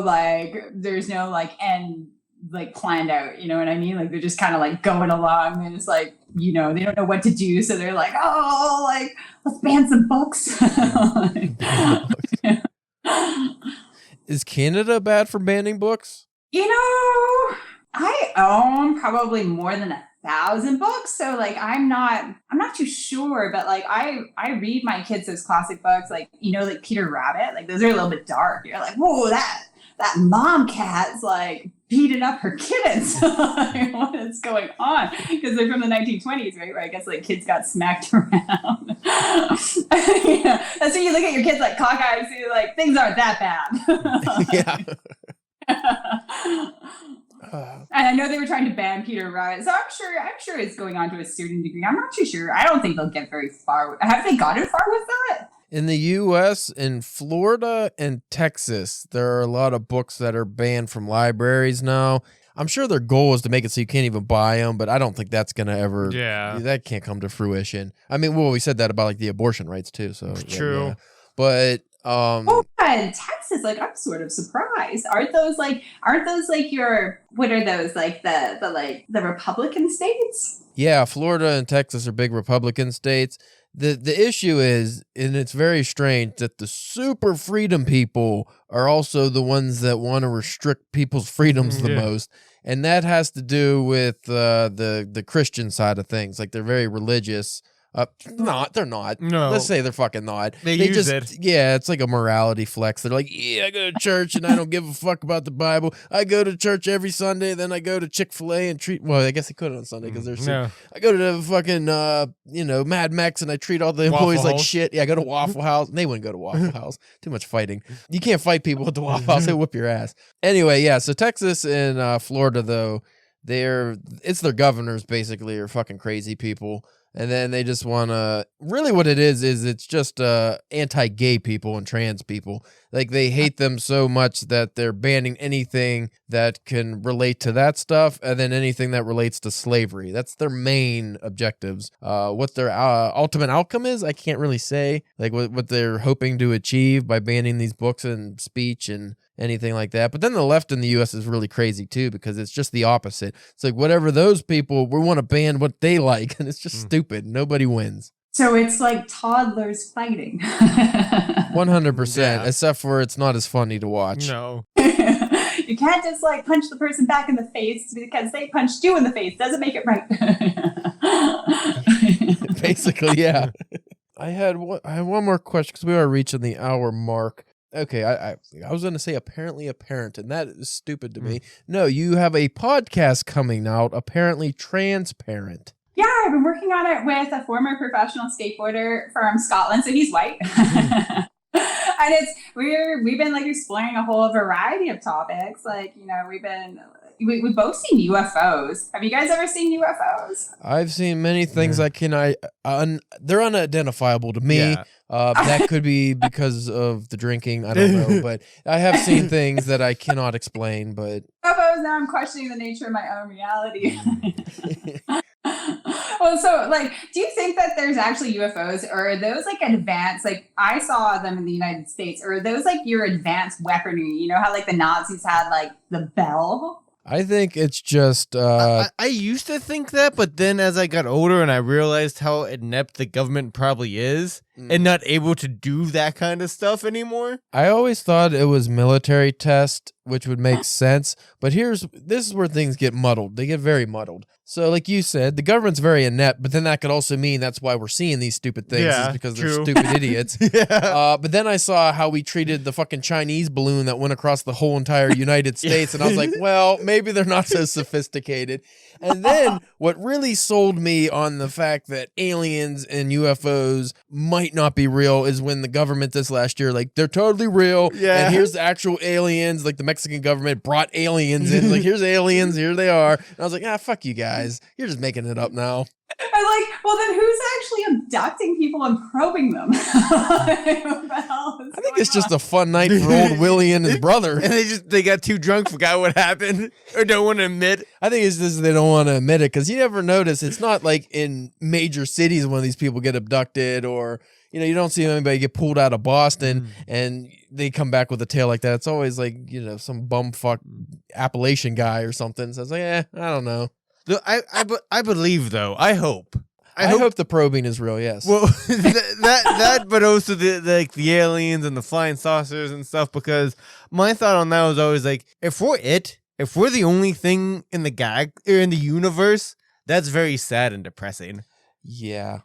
like there's no end like planned out, you know what I mean? Like they're just kind of like going along, and it's like, they don't know what to do, so they're like, let's ban some books. Is Canada bad for banning books? I own probably more than 1,000 books, so like I'm not too sure, but like I read my kids those classic books, like like Peter Rabbit, like those are a little bit dark. You're like, whoa, that mom cat's like beating up her kittens. Like, what is going on? Because they're from the 1920s, right? Where I guess like kids got smacked around. Yeah. That's when you look at your kids like cockeyed and see like things aren't that bad. Yeah. And I know they were trying to ban Peter Rabbit, so I'm sure it's going on to a certain degree. I'm not too sure. I don't think they'll get very far. Have they gotten far with that? In the U.S., in Florida and Texas, there are a lot of books that are banned from libraries now. I'm sure their goal is to make it so you can't even buy them, but I don't think that's going to ever... Yeah. That can't come to fruition. I mean, well, we said that about, like, the abortion rights, too, so... True. Yeah. But... Oh, in Texas, like I'm sort of surprised. Aren't those like your what are those like the Republican states? Yeah, Florida and Texas are big Republican states. The issue is, and it's very strange, that the super freedom people are also the ones that want to restrict people's freedoms the most. And that has to do with the Christian side of things. Like, they're very religious. They're not. No. Let's say they're fucking not. They use it. Yeah, it's like a morality flex. They're like, yeah, I go to church and I don't give a fuck about the Bible. I go to church every Sunday, then I go to Chick-fil-A and treat... Well, I guess they could on Sunday because they're sick. No. I go to the fucking, Mad Mex and I treat all the employees Waffle like House. shit. Yeah, I go to Waffle House. They wouldn't go to Waffle House. Too much fighting. You can't fight people at the Waffle House. They'll whip your ass. Anyway, yeah, so Texas and Florida, though, it's their governors, basically, are fucking crazy people. And then they just want to... Really what it is it's just anti-gay people and trans people. Like, they hate them so much that they're banning anything that can relate to that stuff, and then anything that relates to slavery. That's their main objectives. What their ultimate outcome is, I can't really say. Like, what they're hoping to achieve by banning these books and speech and anything like that. But then the left in the U.S. is really crazy, too, because it's just the opposite. It's like, whatever those people... We want to ban what they like, and it's just stupid. Nobody wins. So it's like toddlers fighting. 100%, Yeah. except for it's not as funny to watch. No. You can't just like punch the person back in the face because they punched you in the face. Doesn't make it right. Basically, yeah. I had one more question because we are reaching the hour mark. Okay, I was going to say apparently a parent, and that is stupid to me. No, you have a podcast coming out, apparently transparent. Yeah, I've been working on it with a former professional skateboarder from Scotland, so he's white. And we've been like exploring a whole variety of topics. Like, you know, we've both seen UFOs. Have you guys ever seen UFOs? I've seen many things they're unidentifiable to me. Yeah. That could be because of the drinking. I don't know, but I have seen things that I cannot explain. But UFOs, now I'm questioning the nature of my own reality. Well, so like, do you think that there's actually UFOs, or are those like advanced? Like, I saw them in the United States, or are those like your advanced weaponry? You know how like the Nazis had like the bell? I think it's just I used to think that, but then as I got older and I realized how inept the government probably is and not able to do that kind of stuff anymore. I always thought it was military test, which would make sense. But this is where things get muddled. They get very muddled. So like you said, the government's very inept, but then that could also mean that's why we're seeing these stupid things is because they're stupid idiots. But then I saw how we treated the fucking Chinese balloon that went across the whole entire United States. And I was like, well, maybe they're not so sophisticated. And then what really sold me on the fact that aliens and UFOs might not be real is when the government this last year, like, they're totally real. Yeah. And here's the actual aliens. Like, the Mexican government brought aliens in. Like, here's aliens. Here they are. And I was like, fuck you guys. You're just making it up now. I'm like, well, then who's actually abducting people and probing them? What the hell is I think going it's just on? a fun night for old Willie and his brother. And they got too drunk, forgot what happened, or don't want to admit. I think it's just they don't want to admit it because you never notice. It's not like in major cities when these people get abducted or, you know, you don't see anybody get pulled out of Boston and they come back with a tale like that. It's always like, you know, some bumfuck Appalachian guy or something. So it's like, I don't know. I believe, though. I hope. I hope the probing is real, yes. Well, that, but also the aliens and the flying saucers and stuff. Because my thought on that was always like, if we're the only thing in the universe, that's very sad and depressing. Yeah.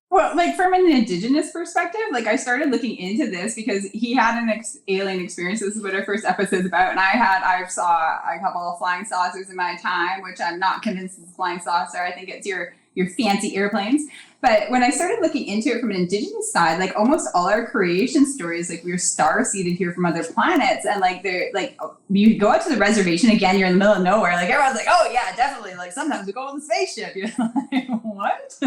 Well, Well, like from an indigenous perspective, like I started looking into this because he had an alien experience. This is what our first episode's about. And I saw a couple of flying saucers in my time, which I'm not convinced is a flying saucer. I think it's your fancy airplanes. But when I started looking into it from an indigenous side, like almost all our creation stories, like we were star seeded here from other planets. And like they're like, you go out to the reservation again, you're in the middle of nowhere. Like everyone's like, oh yeah, definitely. Like sometimes we go on the spaceship. You're like, what?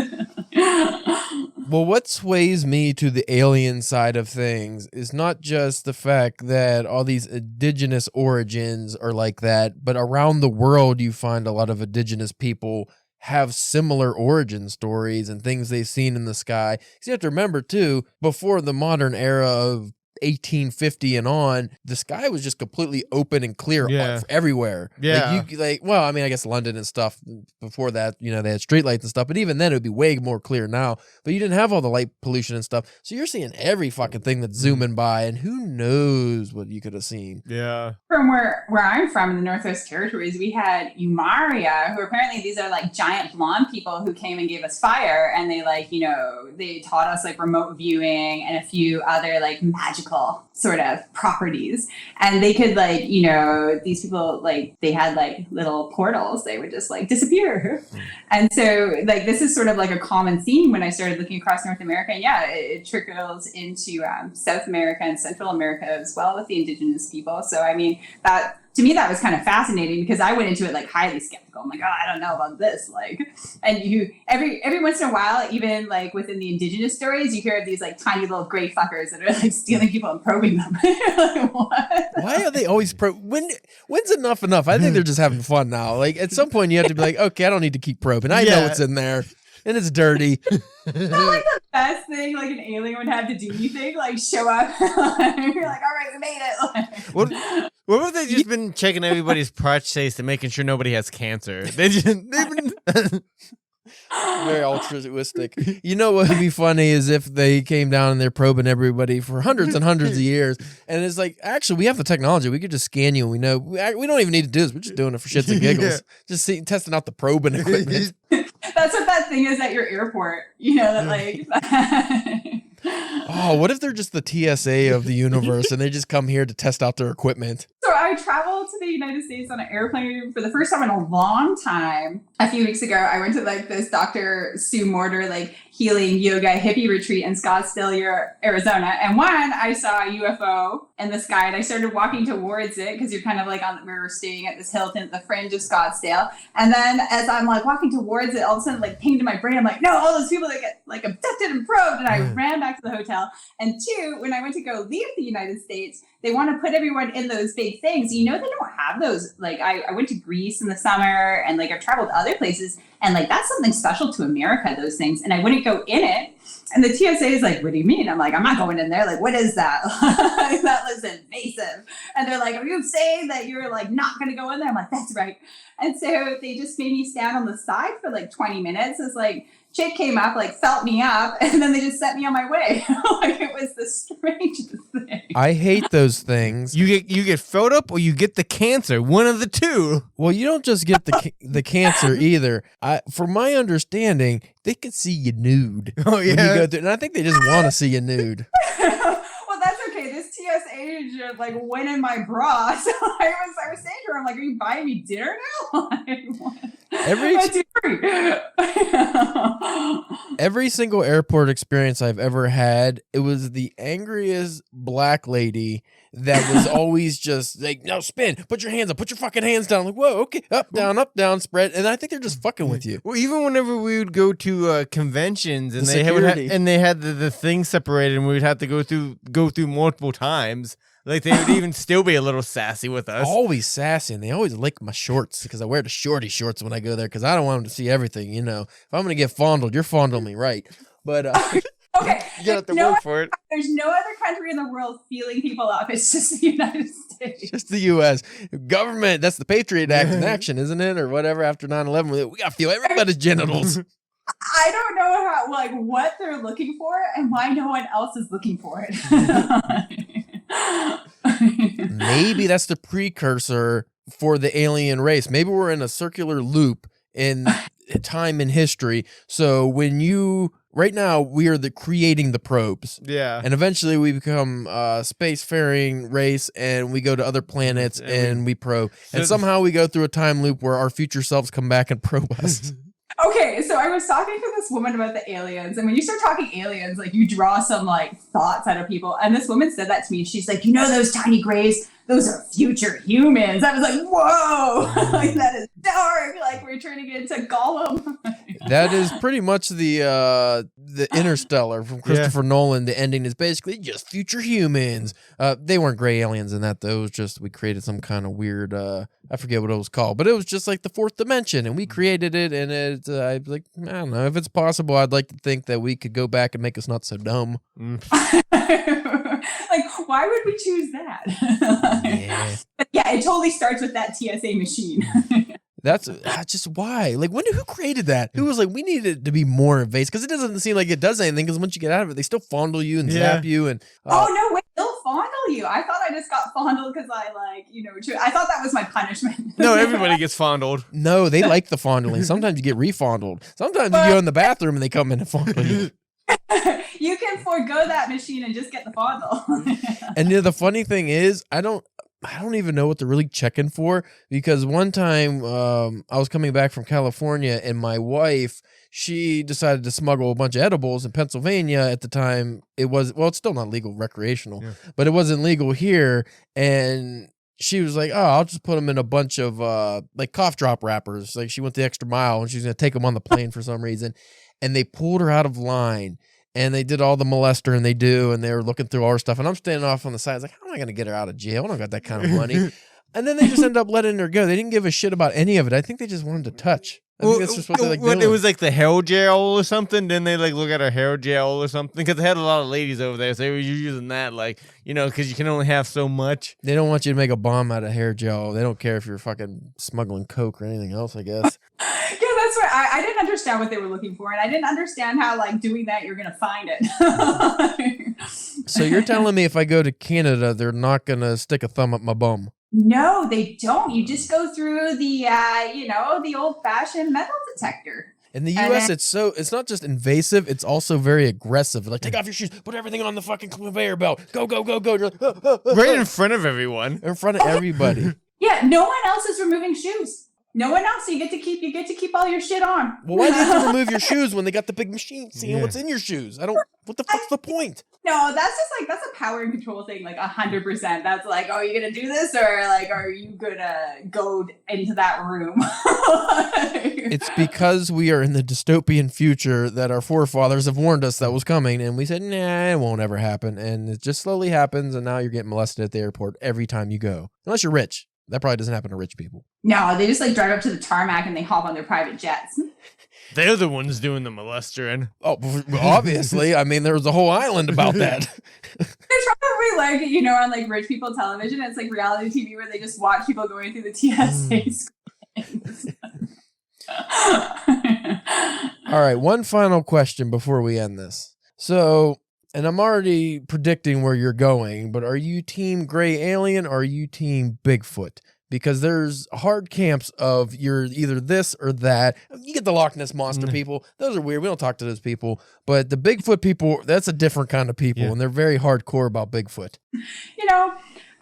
Well, what sways me to the alien side of things is not just the fact that all these indigenous origins are like that, but around the world you find a lot of indigenous people have similar origin stories and things they've seen in the sky. Because you have to remember, too, before the modern era of 1850 and on, the sky was just completely open and clear everywhere. Yeah. Well, I mean, I guess London and stuff before that, they had streetlights and stuff, but even then it would be way more clear now. But you didn't have all the light pollution and stuff. So you're seeing every fucking thing that's zooming by, and who knows what you could have seen. Yeah. From where I'm from in the Northwest Territories, we had Umaria, who apparently these are like giant blonde people who came and gave us fire, and they they taught us like remote viewing and a few other like magical sort of properties. And they could these people, like they had like little portals, they would just like disappear. And so like this is sort of like a common theme when I started looking across North America. And yeah, it trickles into South America and Central America as well with the indigenous people. So I mean, that to me that was kind of fascinating because I went into it like highly skeptical. I'm like, oh, I don't know about this. Like, and you every once in a while, even like within the indigenous stories, you hear of these like tiny little gray fuckers that are like stealing people and probing them. Like, what? Why are they always when's enough? I think they're just having fun now. Like at some point you have to be like, okay, I don't need to keep probing. I know what's in there. And it's dirty. Not like the best thing like an alien would have to do, you think? Like show up. You're like, all right, we made it. What have they just been checking everybody's prostate and making sure nobody has cancer? They've been very altruistic. You know what would be funny is if they came down and they're probing everybody for hundreds and hundreds of years, and it's like, actually, we have the technology. We could just scan you, and we know we don't even need to do this. We're just doing it for shits and giggles. Just testing out the probing equipment. That's what that thing is at your airport. That like. Oh, what if they're just the TSA of the universe and they just come here to test out their equipment? So I traveled to the United States on an airplane for the first time in a long time. A few weeks ago, I went to like this Dr. Sue Morter like healing yoga hippie retreat in Scottsdale, Arizona. And I saw a UFO in the sky, and I started walking towards it because you're kind of like we were staying at this Hilton at the fringe of Scottsdale. And then as I'm like walking towards it, all of a sudden like pinged in my brain, I'm like, no, all those people that get like abducted and probed. And I ran back to the hotel. And two, when I went to go leave the United States, they want to put everyone in those big things. They don't have those. Like I went to Greece in the summer, and like I've traveled to other places, and like that's something special to America, those things. And I wouldn't go in it. And the TSA is like, what do you mean? I'm like, I'm not going in there. Like, what is that? That looks invasive. And they're like, are you saying that you're like not going to go in there? I'm like, that's right. And so they just made me stand on the side for like 20 minutes. It's like, chick came up, like felt me up, and then they just sent me on my way. Like it was the strangest thing. I hate those things. You get filled up or you get the cancer. One of the two. Well, you don't just get the cancer either. From my understanding, they could see you nude. Oh when you go through, and I think they just want to see you nude. Well, that's okay. This TSA agent like went in my bra, so I was saying to her, I'm like, are you buying me dinner now? Every single airport experience I've ever had, it was the angriest black lady that was always just like, no, spin, put your hands up, put your fucking hands down. I'm like, whoa, okay, up, down, spread. And I think they're just fucking with you. Well, even whenever we would go to conventions and they had the thing separated, and we would have to go through multiple times. Like they would even still be a little sassy with us. Always sassy, and they always lick my shorts because I wear the shorty shorts when I go there because I don't want them to see everything. If I'm gonna get fondled, you're fondling me right. But okay, you got to work for it. There's no other country in the world feeling people up. It's just the United States. Just the U.S. government. That's the Patriot Act in action, isn't it, or whatever? After 9/11, we gotta feel everybody's genitals. I don't know what they're looking for and why no one else is looking for it. Maybe that's the precursor for the alien race. Maybe we're in a circular loop, and time in history. So when right now we are creating the probes. Yeah. And eventually we become a spacefaring race and we go to other planets and we probe. And somehow we go through a time loop where our future selves come back and probe us. Okay, so I was talking to this woman about the aliens, and when you start talking aliens, like you draw some like thoughts out of people. And this woman said that to me. She's like, those tiny grays, those are future humans. I was like, whoa, like that is dark. Like we're turning into Gollum. That is pretty much the Interstellar from Christopher Nolan. The ending is basically just future humans. They weren't gray aliens in that though. It was just we created some kind of weird. I forget what it was called, but it was just like the fourth dimension, and we created it. And it, I was like, I don't know if it's possible. I'd like to think that we could go back and make us not so dumb. Like, why would we choose that? But yeah, it totally starts with that TSA machine. That's just why. Like, who created that? Who was like, we need it to be more invasive? Because it doesn't seem like it does anything. Because once you get out of it, they still fondle you and zap you. And oh no, wait, they'll fondle you. I thought I just got fondled because I I thought that was my punishment. No, everybody gets fondled. No, they like the fondling. Sometimes you get refondled. Sometimes you go in the bathroom and they come in and fondle you. You can forego that machine and just get the fondle. And the funny thing is, I don't even know what they're really checking for, because one time I was coming back from California and my wife, she decided to smuggle a bunch of edibles in Pennsylvania. At the time, it's still not legal, recreational, but it wasn't legal here. And she was like, oh, I'll just put them in a bunch of like cough drop wrappers. Like she went the extra mile and she's going to take them on the plane for some reason. And they pulled her out of line. And they did all the molester, and they were looking through all her stuff. And I'm standing off on the side. I was like, how am I going to get her out of jail? I don't got that kind of money. And then they just ended up letting her go. They didn't give a shit about any of it. I think they just wanted to touch. I think that's just what they like doing. It was like the hair gel or something. Didn't they like look at her hair gel or something? Because they had a lot of ladies over there, so they were using that, like, because you can only have so much. They don't want you to make a bomb out of hair gel. They don't care if you're fucking smuggling coke or anything else, I guess. Yeah, that's right. I didn't understand what they were looking for, and I didn't understand how, like, doing that you're gonna find it. So you're telling me if I go to Canada, they're not gonna stick a thumb up my bum? No, they don't. You just go through the, the old-fashioned metal detector. In the U.S., it's not just invasive, it's also very aggressive. Like, take off your shoes, put everything on the fucking conveyor belt. Go, go, go, go. You're like, right in front of everyone. In front of everybody. Yeah, no one else is removing shoes. No one else. You get to keep all your shit on. Well, why do you have to remove your shoes when they got the big machine seeing what's in your shoes? What the fuck's the point? No, that's just like, that's a power and control thing, like 100%. That's like, oh, are you going to do this? Or like, are you going to go into that room? It's because we are in the dystopian future that our forefathers have warned us that was coming. And we said, nah, it won't ever happen. And it just slowly happens. And now you're getting molested at the airport every time you go. Unless you're rich. That probably doesn't happen to rich people. No, they just like drive up to the tarmac and they hop on their private jets. They're the ones doing the molestering. Oh, obviously. I mean, there was a whole island about that. There's probably like, on like rich people television, it's like reality TV where they just watch people going through the TSA screens. All right, one final question before we end this. So, and I'm already predicting where you're going, but are you team gray alien or are you team Bigfoot? Because there's hard camps of you're either this or that. You get the Loch Ness Monster people. Those are weird. We don't talk to those people. But the Bigfoot people, that's a different kind of people, and they're very hardcore about Bigfoot.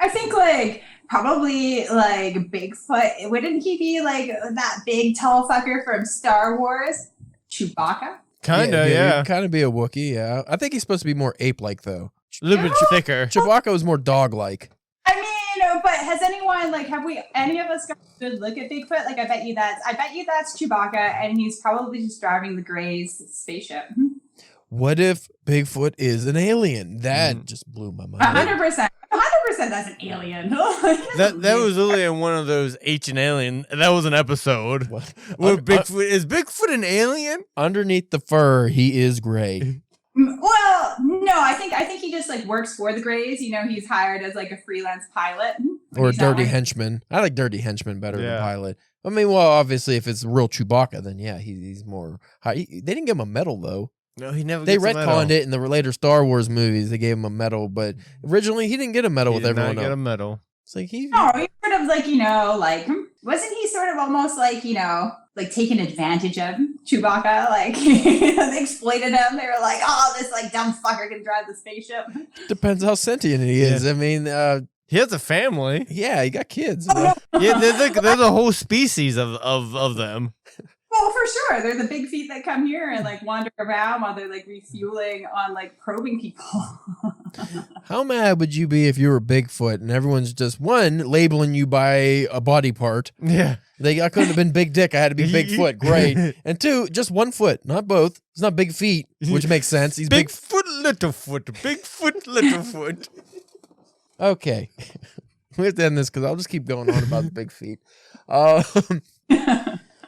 I think like probably like Bigfoot, wouldn't he be like that big tall fucker from Star Wars? Chewbacca? Kinda, yeah. He'd kind of be a Wookiee, yeah. I think he's supposed to be more ape-like, though. A little bit thicker. Chewbacca was more dog-like. I mean, but has anyone, like, have we, any of us got a good look at Bigfoot? Like, I bet you that's Chewbacca, and he's probably just driving the Grey's spaceship. What if Bigfoot is an alien? That just blew my mind. 100%. 100% that's an alien. that was literally in one of those Ancient Alien. That was an episode. What? Where is Bigfoot an alien? Underneath the fur, he is gray. Well, no, I think he just like works for the Greys. He's hired as like a freelance pilot. Or a dirty henchman. I like dirty henchman better than pilot. I mean, well, obviously, if it's real Chewbacca, then yeah, he's more high. They didn't give him a medal, though. No, he never. They retconned it in the later Star Wars movies. They gave him a medal, but originally he didn't get a medal with everyone else. He did not get a medal. It's like he. No, he sort of like like Wasn't he sort of almost like, like taking advantage of Chewbacca? Like, they exploited him. They were like, oh, this like dumb fucker can drive the spaceship. Depends how sentient he is. I mean, he has a family. Yeah, he got kids. Yeah, there's a whole species of them. Well, for sure. They're the big feet that come here and like wander around while they're like refueling on like probing people. How mad would you be if you were Bigfoot and everyone's just, one, labeling you by a body part? Yeah. I couldn't have been big dick. I had to be Bigfoot. Great. And two, just one foot, not both. It's not big feet, which makes sense. He's big foot, little foot. Big foot, little foot. Okay. We have to end this because I'll just keep going on about the big feet.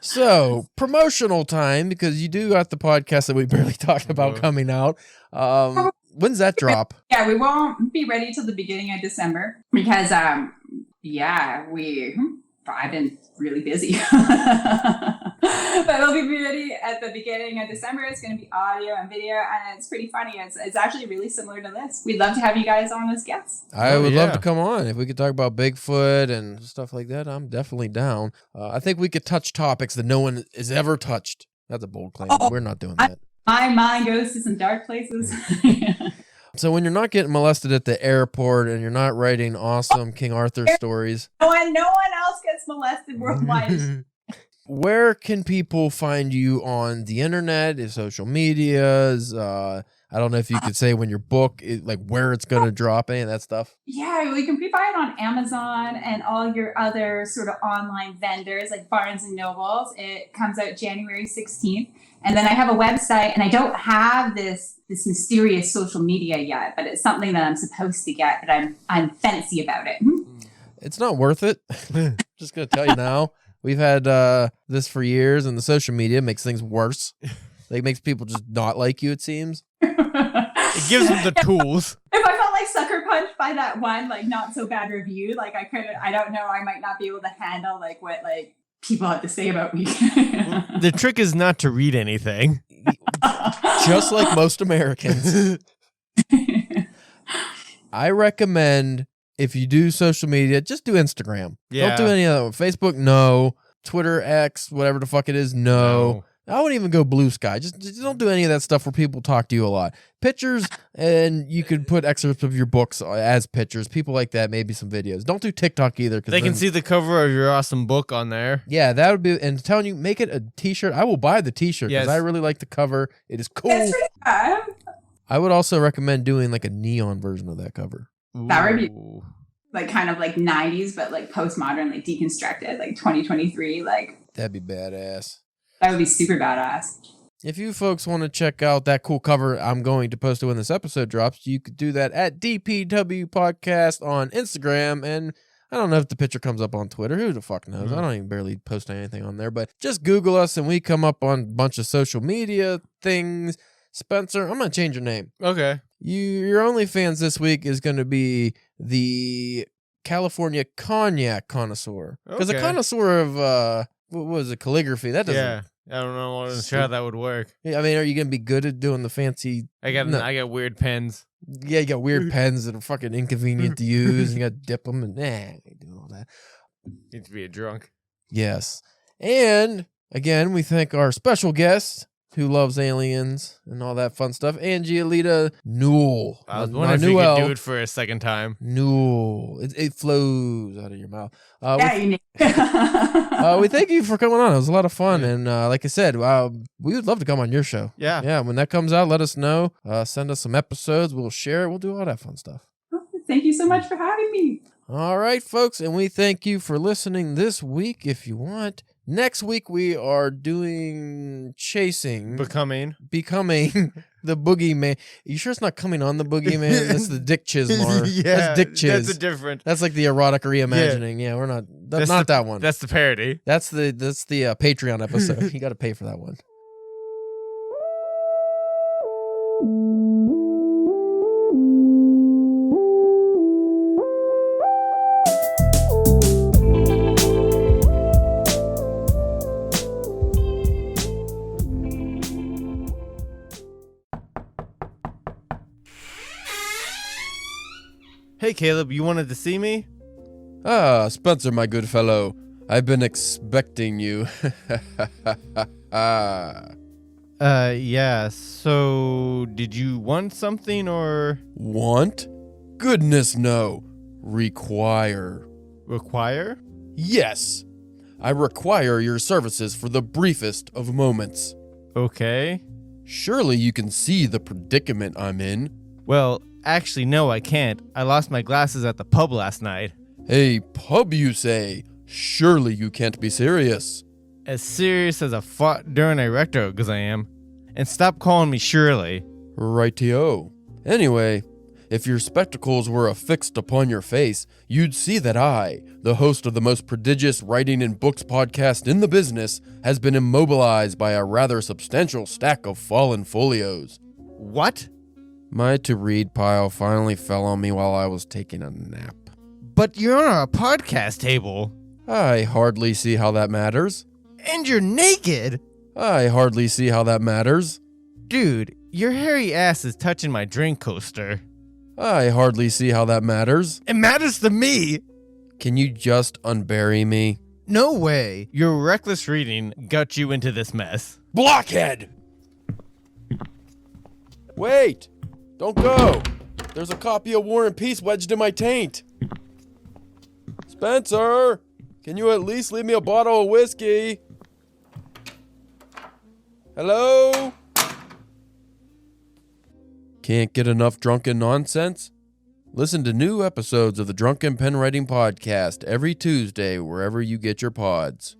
So, promotional time, because you do got the podcast that we barely talked about coming out. When's that drop? Yeah, we won't be ready till the beginning of December because, I've been really busy. But we'll be ready at the beginning of December. It's going to be audio and video, and it's pretty funny. It's actually really similar to this. We'd love to have you guys on as guests. I would love to come on. If we could talk about Bigfoot and stuff like that, I'm definitely down. I think we could touch topics that no one has ever touched. That's a bold claim. We're not doing that. My mind goes to some dark places. So when you're not getting molested at the airport and you're not writing awesome King Arthur stories. No one else gets molested worldwide. Where can people find you on the internet, social medias? I don't know if you could say when your book, where it's going to drop, any of that stuff. Yeah, we can buy it on Amazon and all your other sort of online vendors like Barnes and Nobles. It comes out January 16th. And then I have a website, and I don't have this mysterious social media yet, but it's something that I'm supposed to get, but I'm fancy about it. It's not worth it. Just going to tell you now. We've had this for years, and the social media makes things worse. It makes people just not like you, it seems. It gives them the tools. If I felt like sucker punched by that one, not so bad review, I don't know, I might not be able to handle what people have to say about me. The trick is not to read anything. Just like most Americans. I recommend, if you do social media, just do Instagram. Yeah. Don't do any other one. Facebook, no. Twitter, X, whatever the fuck it is, no. I wouldn't even go Blue Sky. Just don't do any of that stuff where people talk to you a lot. Pictures, and you could put excerpts of your books as pictures. People like that, maybe some videos. Don't do TikTok either. They can see the cover of your awesome book on there. Yeah, that would be, and telling you, make it a t-shirt. I will buy the t-shirt because I really like the cover. It is cool. That's pretty fun. I would also recommend doing a neon version of that cover. That would be kind of 90s, but postmodern, deconstructed, 2023. That'd be badass. That would be super badass. If you folks want to check out that cool cover, I'm going to post it when this episode drops. You could do that at DPW Podcast on Instagram. And I don't know if the picture comes up on Twitter. Who the fuck knows? I don't even barely post anything on there. But just Google us and we come up on a bunch of social media things. Spencer, I'm going to change your name. Okay. Your OnlyFans this week is going to be the California Cognac Connoisseur. Because a connoisseur of, what was it, calligraphy? That doesn't... Yeah. I don't know. I wasn't sure how that would work. Yeah, I mean, are you going to be good at doing the fancy... I got weird pens. Yeah, you got weird pens that are fucking inconvenient to use. And you got to dip them and I ain't doing all that. Need to be a drunk. Yes. And again, we thank our special guest who loves aliens and all that fun stuff, Angie Elita Newell. I was wondering if you could do it for a second time. Newell. It flows out of your mouth. You we thank you for coming on. It was a lot of fun. And like I said, we would love to come on your show. Yeah. Yeah, when that comes out, let us know. Send us some episodes. We'll share it. We'll do all that fun stuff. Thank you so much for having me. All right, folks. And we thank you for listening this week. If you want, next week we are doing becoming the boogeyman. You sure it's not coming on the boogeyman? That's the Dick Chismar. Yeah, that's Dick Chiz. That's a different. That's like the erotic reimagining. Yeah, we're not. That's not that one. That's the parody. That's the Patreon episode. You got to pay for that one. Hey, Caleb, you wanted to see me? Ah, Spencer, my good fellow. I've been expecting you. Yeah, so did you want something or Want? Goodness no. Require. require? Yes. I require your services for the briefest of moments. Okay. Surely you can see the predicament I'm in. Well, actually, no, I can't. I lost my glasses at the pub last night. A pub, you say? Surely you can't be serious. As serious as a fought during a recto, because I am. And stop calling me Shirley. Rightio. Anyway, if your spectacles were affixed upon your face, you'd see that I, the host of the most prodigious writing and books podcast in the business, has been immobilized by a rather substantial stack of fallen folios. What? My to-read pile finally fell on me while I was taking a nap. But you're on a podcast table. I hardly see how that matters. And you're naked. I hardly see how that matters. Dude, your hairy ass is touching my drink coaster. I hardly see how that matters. It matters to me. Can you just unbury me? No way. Your reckless reading got you into this mess. Blockhead! Wait! Don't go! There's a copy of War and Peace wedged in my taint. Spencer! Can you at least leave me a bottle of whiskey? Hello? Can't get enough drunken nonsense? Listen to new episodes of the Drunken Pen Writing Podcast every Tuesday wherever you get your pods.